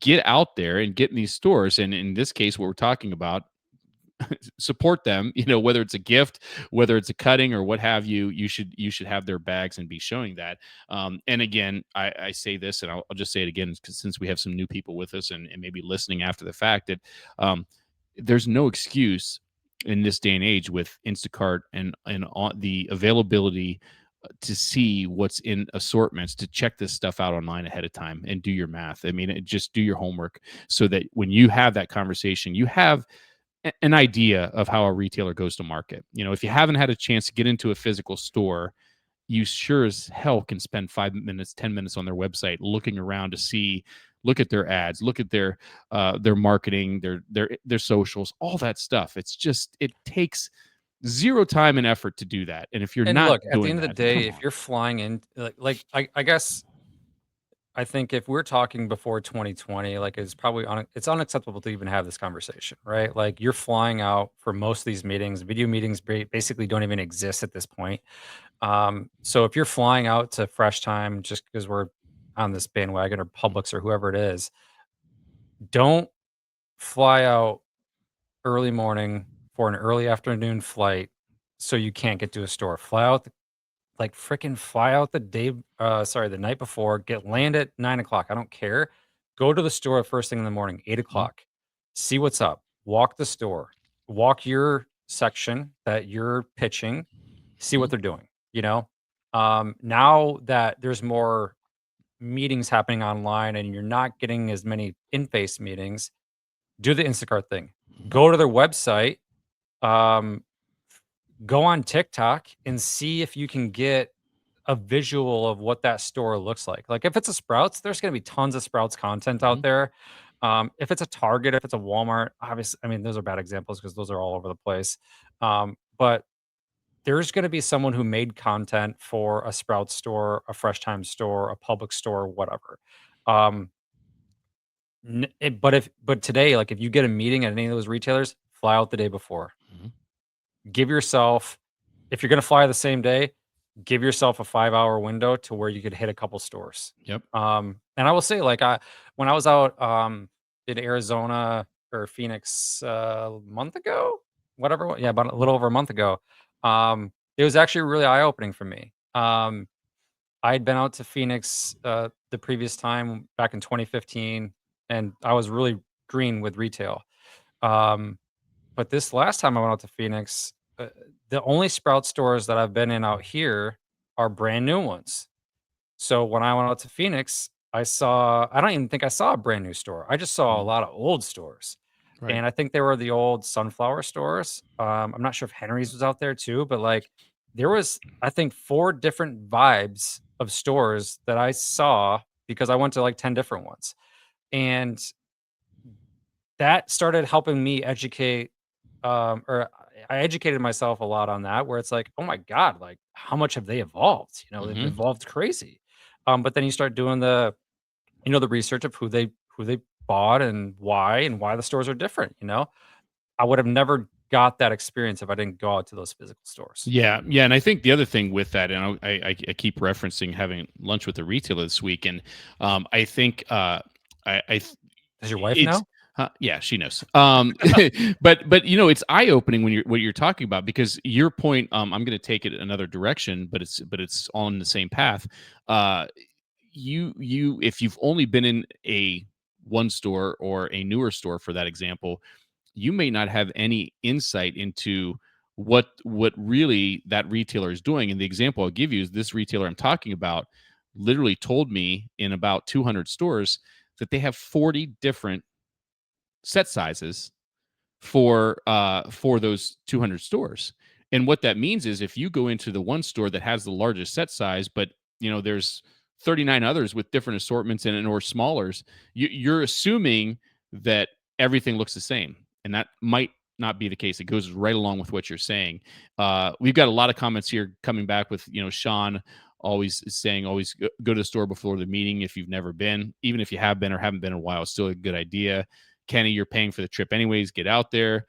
get out there and get in these stores, and in this case, what we're talking about, support them, whether it's a gift, whether it's a cutting or what have you. You should have their bags and be showing that. And again, I say this, and I'll just say it again, since we have some new people with us and maybe listening after the fact, that um, there's no excuse in this day and age with Instacart and the availability to see what's in assortments, to check this stuff out online ahead of time and do your math. I mean, just do your homework so that when you have that conversation, you have an idea of how a retailer goes to market. If you haven't had a chance to get into a physical store, you sure as hell can spend 5 minutes, 10 minutes on their website looking around to see, look at their ads, look at their marketing, their socials, all that stuff. It takes zero time and effort to do that. And if you're And not look, at the doing end of the that, day, come if on. you're flying in I guess I think if we're talking before 2020, like, it's probably it's unacceptable to even have this conversation, right? Like, you're flying out for most of these meetings. Video meetings basically don't even exist at this point. So if you're flying out to Fresh Time just because we're on this bandwagon or Publix or whoever it is, don't fly out early morning for an early afternoon flight so you can't get to a store. Fly out like, freaking fly out the night before, land at 9 o'clock, I don't care. Go to the store first thing in the morning, eight Mhm, o'clock. See what's up. Walk the store. Walk your section that you're pitching, see mhm, what they're doing, you know? Now that there's more meetings happening online and you're not getting as many in-face meetings, do the Instacart thing. mhm, Go to their website, um, go on TikTok and see if you can get a visual of what that store looks like. Like if it's a Sprouts, there's going to be tons of Sprouts content out mhm, there. If it's a Target, if it's a Walmart, obviously, I mean, those are bad examples because those are all over the place. But there's going to be someone who made content for a Sprouts store, a Fresh Time store, a Public store, whatever. Um, but today, like if you get a meeting at any of those retailers, fly out the day before. mhm. Give yourself, if you're going to fly the same day, give yourself a 5-hour window to where you could hit a couple stores. Yep. And I will say, like, when I was out in Arizona or Phoenix a month ago, whatever, yeah, about a little over a month ago, it was actually really eye opening for me. I had been out to Phoenix the previous time back in 2015, and I was really green with retail. Um, but this last time I went out to Phoenix, the only Sprout stores that I've been in out here are brand new ones. So when I went out to Phoenix, I don't even think I saw a brand new store. I just saw a Mhm. lot of old stores. Right. And I think they were the old Sunflower stores. I'm not sure if Henry's was out there too, but like there was, I think, 4 different vibes of stores that I saw because I went to like 10 different ones. And that started helping me educate, or I educated myself a lot on that, where it's like, oh my God, like how much have they evolved? You know, they've Mhm. evolved crazy. But then you start doing the research of who they bought and why the stores are different. I would have never got that experience if I didn't go out to those physical stores. Yeah, yeah, and I think the other thing with that, and I keep referencing having lunch with a retailer this week, and I think I Does your wife it's know? yeah, she knows. But it's eye opening when you're what you're talking about because your point. I'm going to take it another direction, but it's on the same path. Uh, you if you've only been in a one store or a newer store for that example, you may not have any insight into what really that retailer is doing. And the example I'll give you is this retailer I'm talking about literally told me in about 200 stores that they have 40 different set sizes for those 200 stores. And what that means is if you go into the one store that has the largest set size, but there's 39 others with different assortments in it or smallers, you're assuming that everything looks the same, and that might not be the case. It goes right along with what you're saying. We've got a lot of comments here coming back with Sean always saying always go to the store before the meeting if you've never been, even if you have been or haven't been in a while, it's still a good idea. Kenny, you're paying for the trip anyways. Get out there.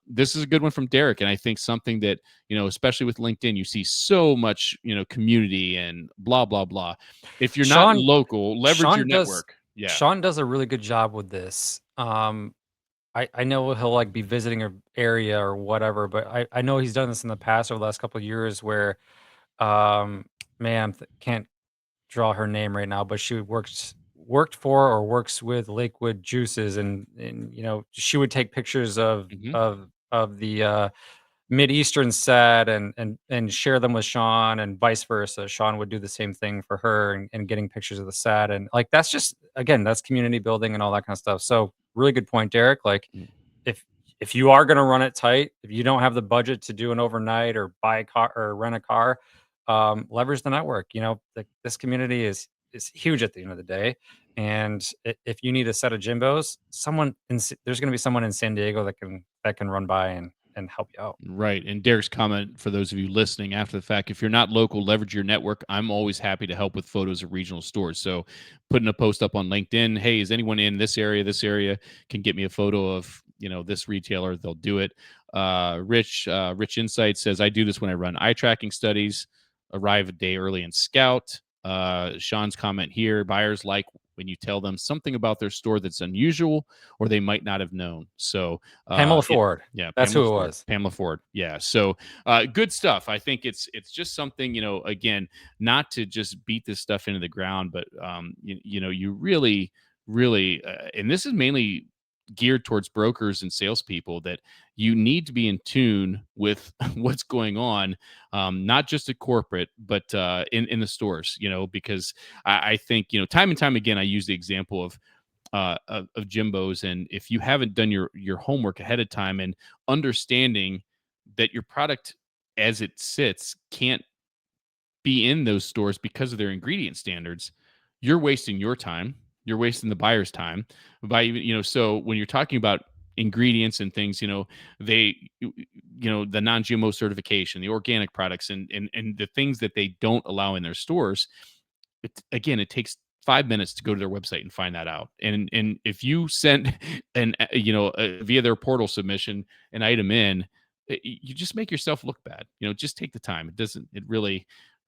This is a good one from Derek, and I think something that especially with LinkedIn, you see so much community and blah blah blah. If you're not Sean local, leverage your Sean does network. Yeah. Sean does a really good job with this. I know he'll like be visiting an area or whatever, but I know he's done this in the past over the last couple of years where um man, can't draw her name right now, but she worked for or works with Lakewood Juices, and she would take pictures of Hmm. the Mideastern set and share them with Sean and vice versa. Sean would do the same thing for her and getting pictures of the set, and like that's just again that's community building and all that kind of stuff. So really good point, Derek. Like if if you are going to run it tight, if you don't have the budget to do an overnight or buy a car or rent a car, leverage the network. This community is huge at the end of the day. And if you need a set of Jimbos, there's going to be someone in San Diego that can run by and help you out. Right. And Derek's comment for those of you listening after the fact, if you're not local, leverage your network. I'm always happy to help with photos of regional stores. So putting a post up on LinkedIn, hey, is anyone in this area? This area can get me a photo of, this retailer. They'll do it. Rich Insight says, I do this when I run eye tracking studies, arrive a day early and scout. Sean's comment here, buyers like when you tell them something about their store that's unusual or they might not have known. So Pamela it, Ford. yeah, That's who it was. Pamela Ford. Yeah. So good stuff. I think it's just something, again, not to just beat this stuff into the ground, but you really, really, and this is mainly geared towards brokers and salespeople that you need to be in tune with what's going on, not just at corporate, but in the stores, because I think, time and time again, I use the example of Jimbos, and if you haven't done your homework ahead of time and understanding that your product as it sits can't be in those stores because of their ingredient standards, you're wasting your time. You're wasting the buyer's time by even, so when you're talking about ingredients and things, they, the non-GMO certification, the organic products and the things that they don't allow in their stores, it takes 5 minutes to go to their website and find that out. And if you send via their portal submission an item in, you just make yourself look bad. Just take the time. It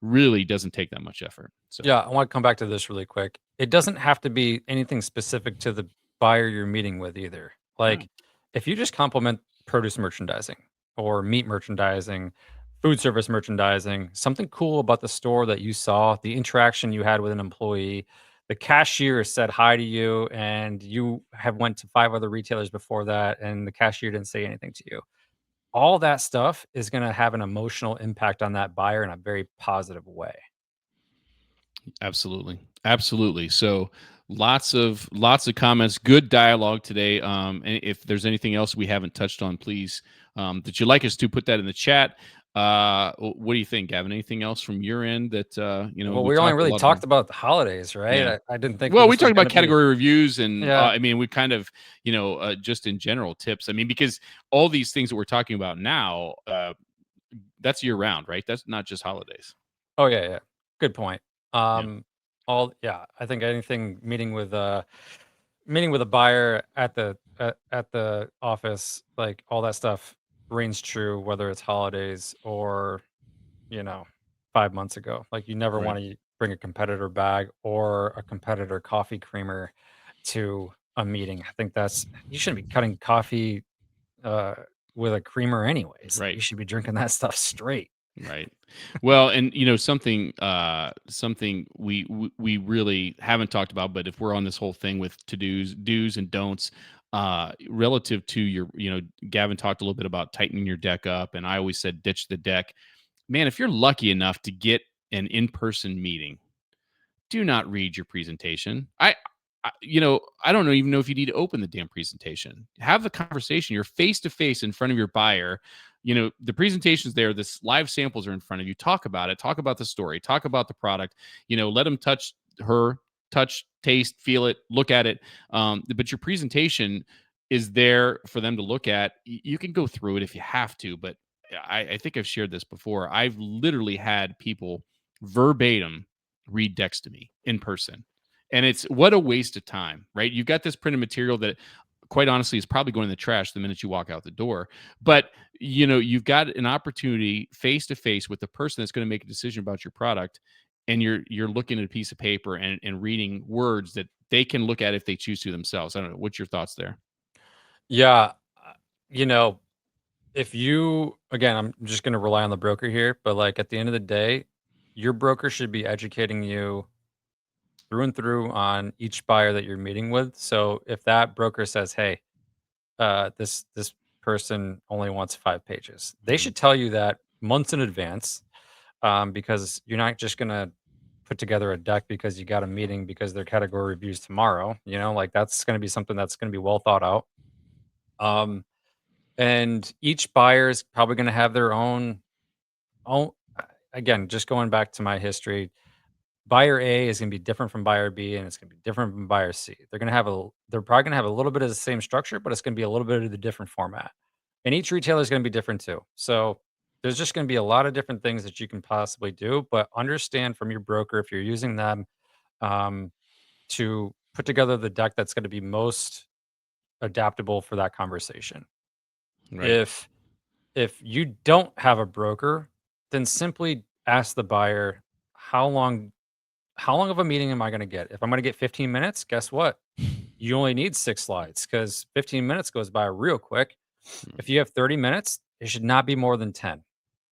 really doesn't take that much effort. So Yeah, I want to come back to this really quick. It doesn't have to be anything specific to the buyer you're meeting with either. no. Like, if you just compliment produce merchandising or meat merchandising, food service merchandising, something cool about the store that you saw, the interaction you had with an employee, the cashier said hi to you, and you have went to 5 other retailers before that, and the cashier didn't say anything to you. All that stuff is going to have an emotional impact on that buyer in a very positive way. Absolutely. Absolutely. So lots of comments, good dialogue today. And if there's anything else we haven't touched on, please, that you'd like us to put that in the chat. What do you think, Gavin? Anything else from your end that Well, we we only talked a really lot about? talked about the holidays, right? Yeah. I didn't think Well, we this was talked about gonna be. category reviews and Yeah. I mean, we kind of, just in general tips. I mean, because all these things that we're talking about now, that's year round, right? That's not just holidays. Oh, yeah, yeah. Good point. Yeah. I think anything meeting with a buyer at the office, like, all that stuff, reigns true whether it's holidays or, you know, 5 months ago. Like, you never Right. wanna bring a competitor bag or a competitor coffee creamer to a meeting. I think that's you shouldn't be cutting coffee, uh, with a creamer anyways. Like, Right. you should be drinking that stuff straight. Right. Well, and something something we really haven't talked about, but if we're on this whole thing with do's and don'ts, relative to your, Gavin talked a little bit about tightening your deck up, and I always said ditch the deck. Man, if you're lucky enough to get an in-person meeting, do not read your presentation. I don't even know if you need to open the damn presentation. Have the conversation. You're face to face in front of your buyer. The presentation's there. This live samples are in front of you. Talk about it. Talk about the story. Talk about the product. Let them touch, taste, feel it, look at it. But your presentation is there for them to look at. You can go through it if you have to, but I think I've shared this before. I've literally had people verbatim read decks to me in person. And it's what a waste of time, right? You've got this printed material that quite honestly is probably going in the trash the minute you walk out the door. But you've got an opportunity face to face with the person that's going to make a decision about your product, and you're looking at a piece of paper and reading words that they can look at if they choose to themselves. I don't know. What's your thoughts there? Yeah, you know, if you again, I'm just gonna rely on the broker here, but, like, at the end of the day, your broker should be educating you through and through on each buyer that you're meeting with. So if that broker says, "Hey, this person only wants 5 pages," they Mhm. should tell you that months in advance, because you're not just gonna put together a deck because you got a meeting because their category reviews tomorrow, like, that's gonna be something that's gonna be well thought out. Um, and each buyer is probably gonna have their own again, just going back to my history, buyer A is gonna be different from buyer B, and it's gonna be different from buyer C. They're probably gonna have a little bit of the same structure, but it's gonna be a little bit of the different format. And each retailer is gonna be different too. So there's just gonna be a lot of different things that you can possibly do, but understand from your broker if you're using them um, to put together the deck that's gonna be most adaptable for that conversation. Right. If if you don't have a broker, then simply ask the buyer, how long how long of a meeting am I gonna get? If I'm gonna get 15 minutes, guess what? You only need 6 slides because 15 minutes goes by real quick. Mm. If you have 30 minutes, it should not be more than 10.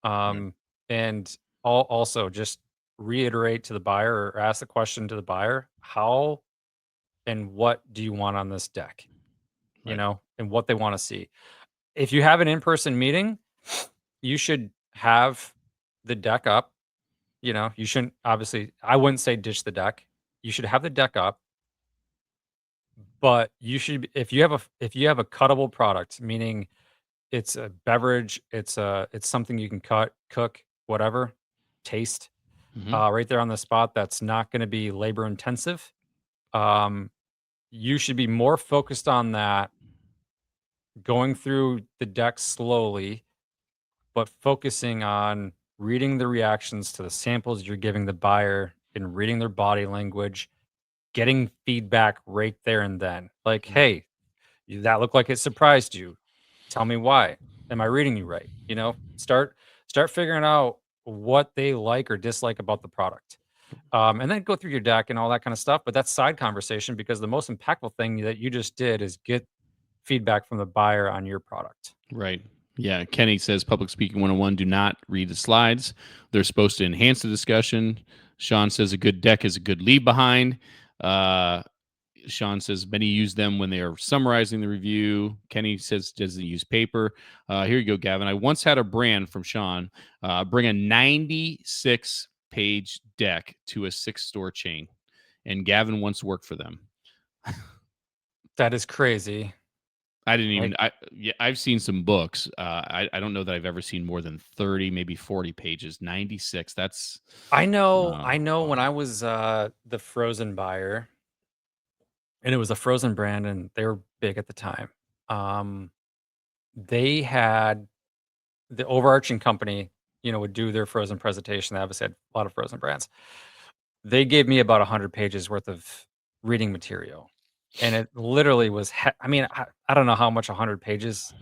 Right. And also just reiterate to the buyer or ask the question to the buyer, how and what do you want on this deck? Right. And what they want to see. If you have an in-person meeting, you should have the deck up. You shouldn't obviously I wouldn't say ditch the deck. You should have the deck up, but you should if you have a cuttable product, meaning it's a beverage, it's something you can cut, cook, whatever, taste, Hmm. right there on the spot that's not gonna be labor intensive. Um, you should be more focused on that, going through the deck slowly, but focusing on reading the reactions to the samples you're giving the buyer and reading their body language, getting feedback right there and then. Like, "Hey, that looked like it surprised you. Tell me why. Am I reading you right?" Start figuring out what they like or dislike about the product. And then go through your deck and all that kind of stuff. But that's side conversation because the most impactful thing that you just did is get feedback from the buyer on your product. Right. Yeah. Kenny says public speaking 101, do not read the slides. They're supposed to enhance the discussion. Sean says a good deck is a good leave behind. Uh, Sean says many use them when they are summarizing the review. Kenny says doesn't use paper. Here you go, Gavin. I once had a brand from Sean bring a 96-page deck to a 6-store chain, and Gavin once worked for them. That is crazy. I didn't even. Like, Yeah, I've seen some books. I don't know that I've ever seen more than 30, maybe 40 pages. 96. That's I know when wow. I was the frozen buyer, and it was a frozen brand, and they were big at the time. Um, they had the overarching company, would do their frozen presentation. They obviously had a lot of frozen brands. They gave me about 100 pages worth of reading material, and it literally was I mean, I don't know how much 100 pages,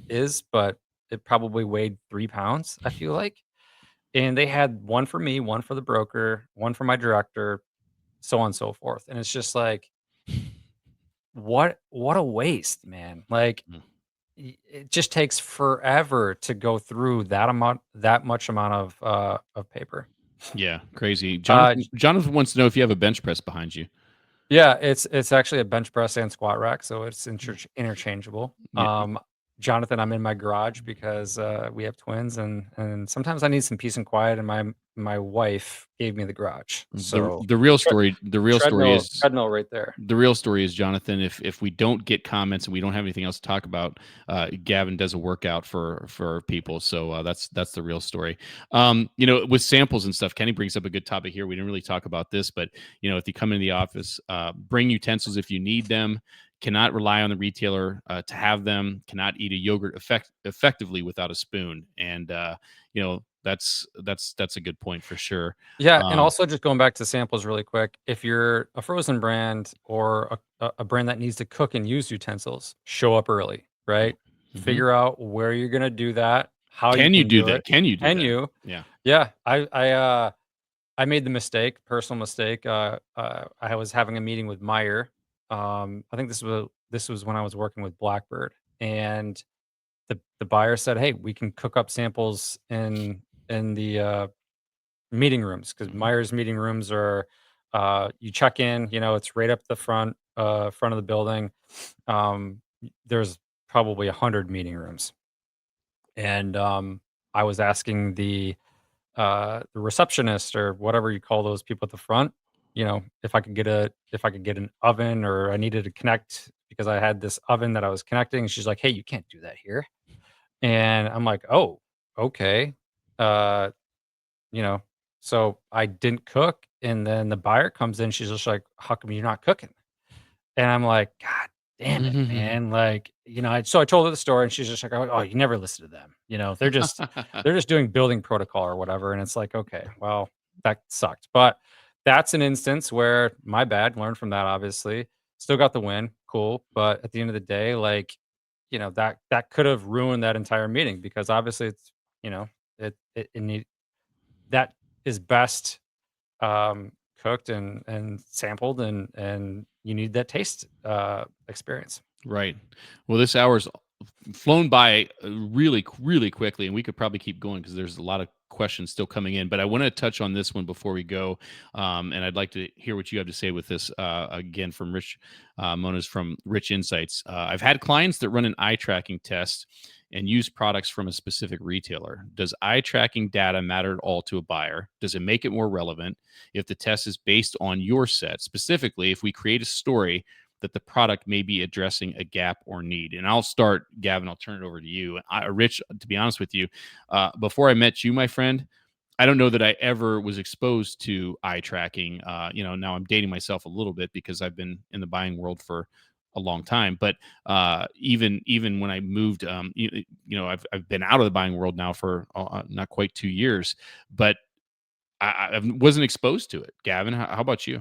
is, but It probably weighed 3 pounds, I feel like. And they had one for me, one for the broker, one for my director, so on and so forth. And it's just like, what a waste, man. Like, Mm. it just takes forever to go through that much amount of paper. Yeah, crazy. Uh, Jonathan wants to know if you have a bench press behind you. Yeah, it's actually a bench press and squat rack, so it's Mm. interchangeable. Yeah. Jonathan, I'm in my garage because, we have twins, and sometimes I need some peace and quiet, and my wife gave me the garage. So, The real tre story is treadmill right there. the real story is, Jonathan, if we don't get comments and we don't have anything else to talk about, Gavin does a workout for people. So that's the real story. With samples and stuff, Kenny brings up a good topic here. We didn't really talk about this, but if you come into the office, bring utensils if you need them. Cannot rely on the retailer to have them. Cannot eat a yogurt effectively without a spoon. And that's a good point for sure. Yeah, and Um, also just going back to samples really quick, if you're a frozen brand or a brand that needs to cook and use utensils, show up early, right? mhm. Figure out where you're gonna do that, how you Can you can do do that? it. Can you do Can that? you? Yeah. Yeah, I made the mistake, personal mistake. I was having a meeting with Meyer. I think this was when I was working with Blackbird, and the buyer said, "Hey, we can cook up samples in the meeting rooms because Mhm. Myers meeting rooms are, you check in, it's right up the front of the building. There's probably 100 meeting rooms, and I was asking the receptionist or whatever you call those people at the front, if I could get an oven or I needed to connect because I had this oven that I was connecting. She's like, "Hey, you can't do that here," and I'm like, "Oh, okay." Uh, you know, so I didn't cook, and then the buyer comes in, she's just like, "How come you're not cooking?" And I'm like, "God damn it, man." Like, so I told her the story and she's just like, "Oh, you never listen to them. They're just doing building protocol or whatever." And it's like, "Okay, well, that sucked." But that's an instance where my bad, learned from that obviously. Still got the win, cool. But at the end of the day, like, that could have ruined that entire meeting because obviously you know, it need that is best cooked and sampled, and you need that taste experience. Right. Well, this hour's flown by really, really quickly, and we could probably keep going because there's a lot of questions still coming in. But I want to touch on this one before we go, and I'd like to hear what you have to say with this. Again, from Rich Mona's from Rich Insights. I've had clients that run an eye tracking test and use products from a specific retailer. Does eye tracking data matter at all to a buyer? Does it make it more relevant if the test is based on your set? Specifically, if we create a story that the product may be addressing a gap or need. And I'll start, Gavin. I'll turn it over to you. Rich, to be honest with you, before I met you, my friend, I don't know that I ever was exposed to eye tracking. Now I'm dating myself a little bit because I've been in the buying world for a long time. But even when I moved, I've been out of the buying world now for not quite 2 years, but I wasn't exposed to it. Gavin, how about you?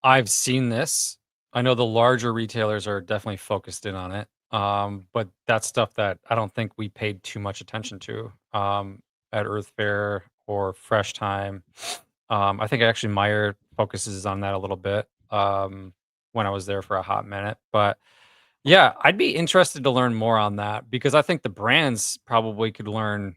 I've seen this. I know the larger retailers are definitely focused in on it. But that's stuff that I don't think we paid too much attention to at Earth Fair or Fresh Time. I think actually Meyer focuses on that a little bit when I was there for a hot minute. But yeah, I'd be interested to learn more on that because I think the brands probably could learn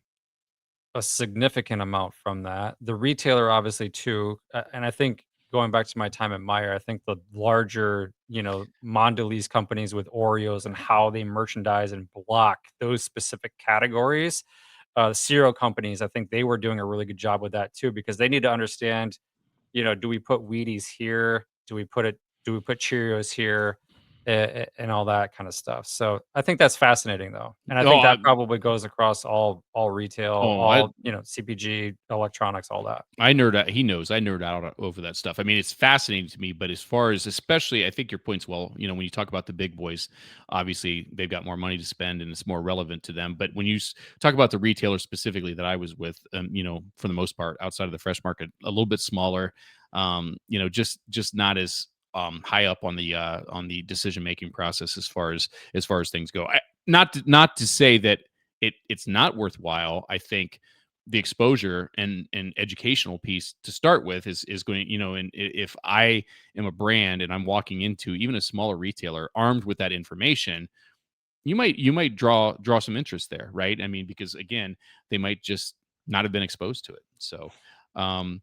a significant amount from that. The retailer obviously too, and I think going back to my time at Meijer, I think the larger, Mondelez companies with Oreos and how they merchandise and block those specific categories, cereal companies, I think they were doing a really good job with that too because they need to understand, do we put Wheaties here? Do we put Cheerios here? And all that kind of stuff. So I think that's fascinating though. And I Oh, think that probably goes across all retail, oh, I all, CPG, electronics, all that. I nerd out. He knows I nerd out over that stuff. I mean, it's fascinating to me. But as far as, especially, I think your point's well. When you talk about the big boys, obviously they've got more money to spend, and it's more relevant to them. But when you talk about the retailer specifically that I was with, for the most part, outside of the fresh market, a little bit smaller, just not as high up on the decision making process as far as things go. Not to say that it's not worthwhile. I think the exposure and educational piece to start with is going, and if I am a brand and I'm walking into even a smaller retailer armed with that information, you might draw some interest there, right? I mean, because again, they might just not have been exposed to it. So, um,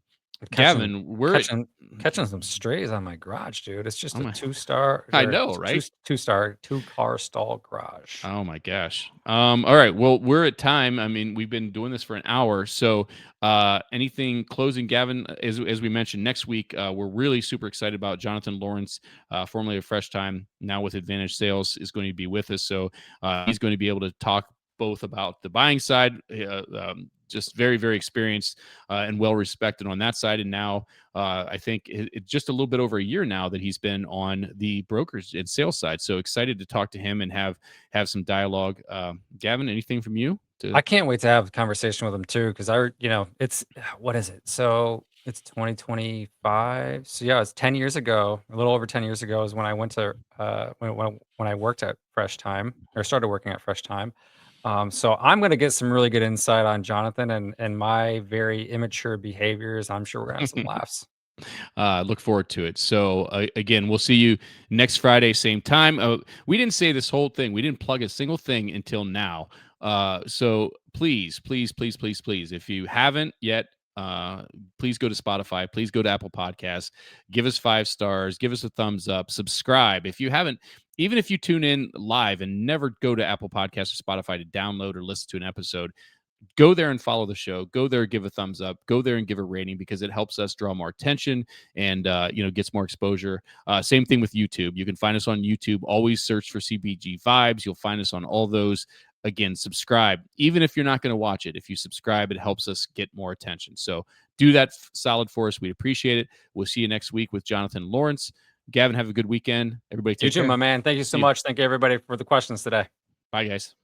Catching Gavin, we're at catching catching some strays on my garage, dude. It's just oh a my, 2-star I or know, right? 2-star, 2-car stall garage. Oh my gosh. All right. Well, we're at time. I mean, we've been doing this for an hour. So, anything closing, Gavin? As we mentioned, next week we're really super excited about Jonathan Lawrence, formerly of Fresh Time, now with Advantage Sales, is going to be with us. So he's going to be able to talk both about the buying side, just very very experienced and well respected on that side, and now I think it's just a little bit over a year now that he's been on the brokers and sales side. So excited to talk to him and have some dialogue. Gavin, anything from you? To I can't wait to have a conversation with him too, because it's what is it? So it's 2025. So yeah, it's 10 years ago, a little over 10 years ago is when I went to when I worked at Fresh Time or started working at Fresh Time. So I'm gonna get some really good insight on Jonathan and my very immature behaviors. I'm sure we're gonna have some laughs. look forward to it. So again, we'll see you next Friday, same time. We didn't say this whole thing. We didn't plug a single thing until now. So please, please, please, please, please, if you haven't yet, please go to Spotify. Please go to Apple Podcasts. Give us 5 stars. Give us a thumbs up. Subscribe. If you haven't, even if you tune in live and never go to Apple Podcasts or Spotify to download or listen to an episode, go there and follow the show. Go there, give a thumbs up. Go there and give a rating because it helps us draw more attention and gets more exposure. Same thing with YouTube. You can find us on YouTube. Always search for CPG Vibes. You'll find us on all those. Again, subscribe. Even if you're not going to watch it, if you subscribe, it helps us get more attention. So do that solid for us. We'd appreciate it. We'll see you next week with Jonathan Lawrence. Gavin, have a good weekend. Everybody You take too, my care. man. Thank you so See you. much. Thank you everybody for the questions today. Bye, guys.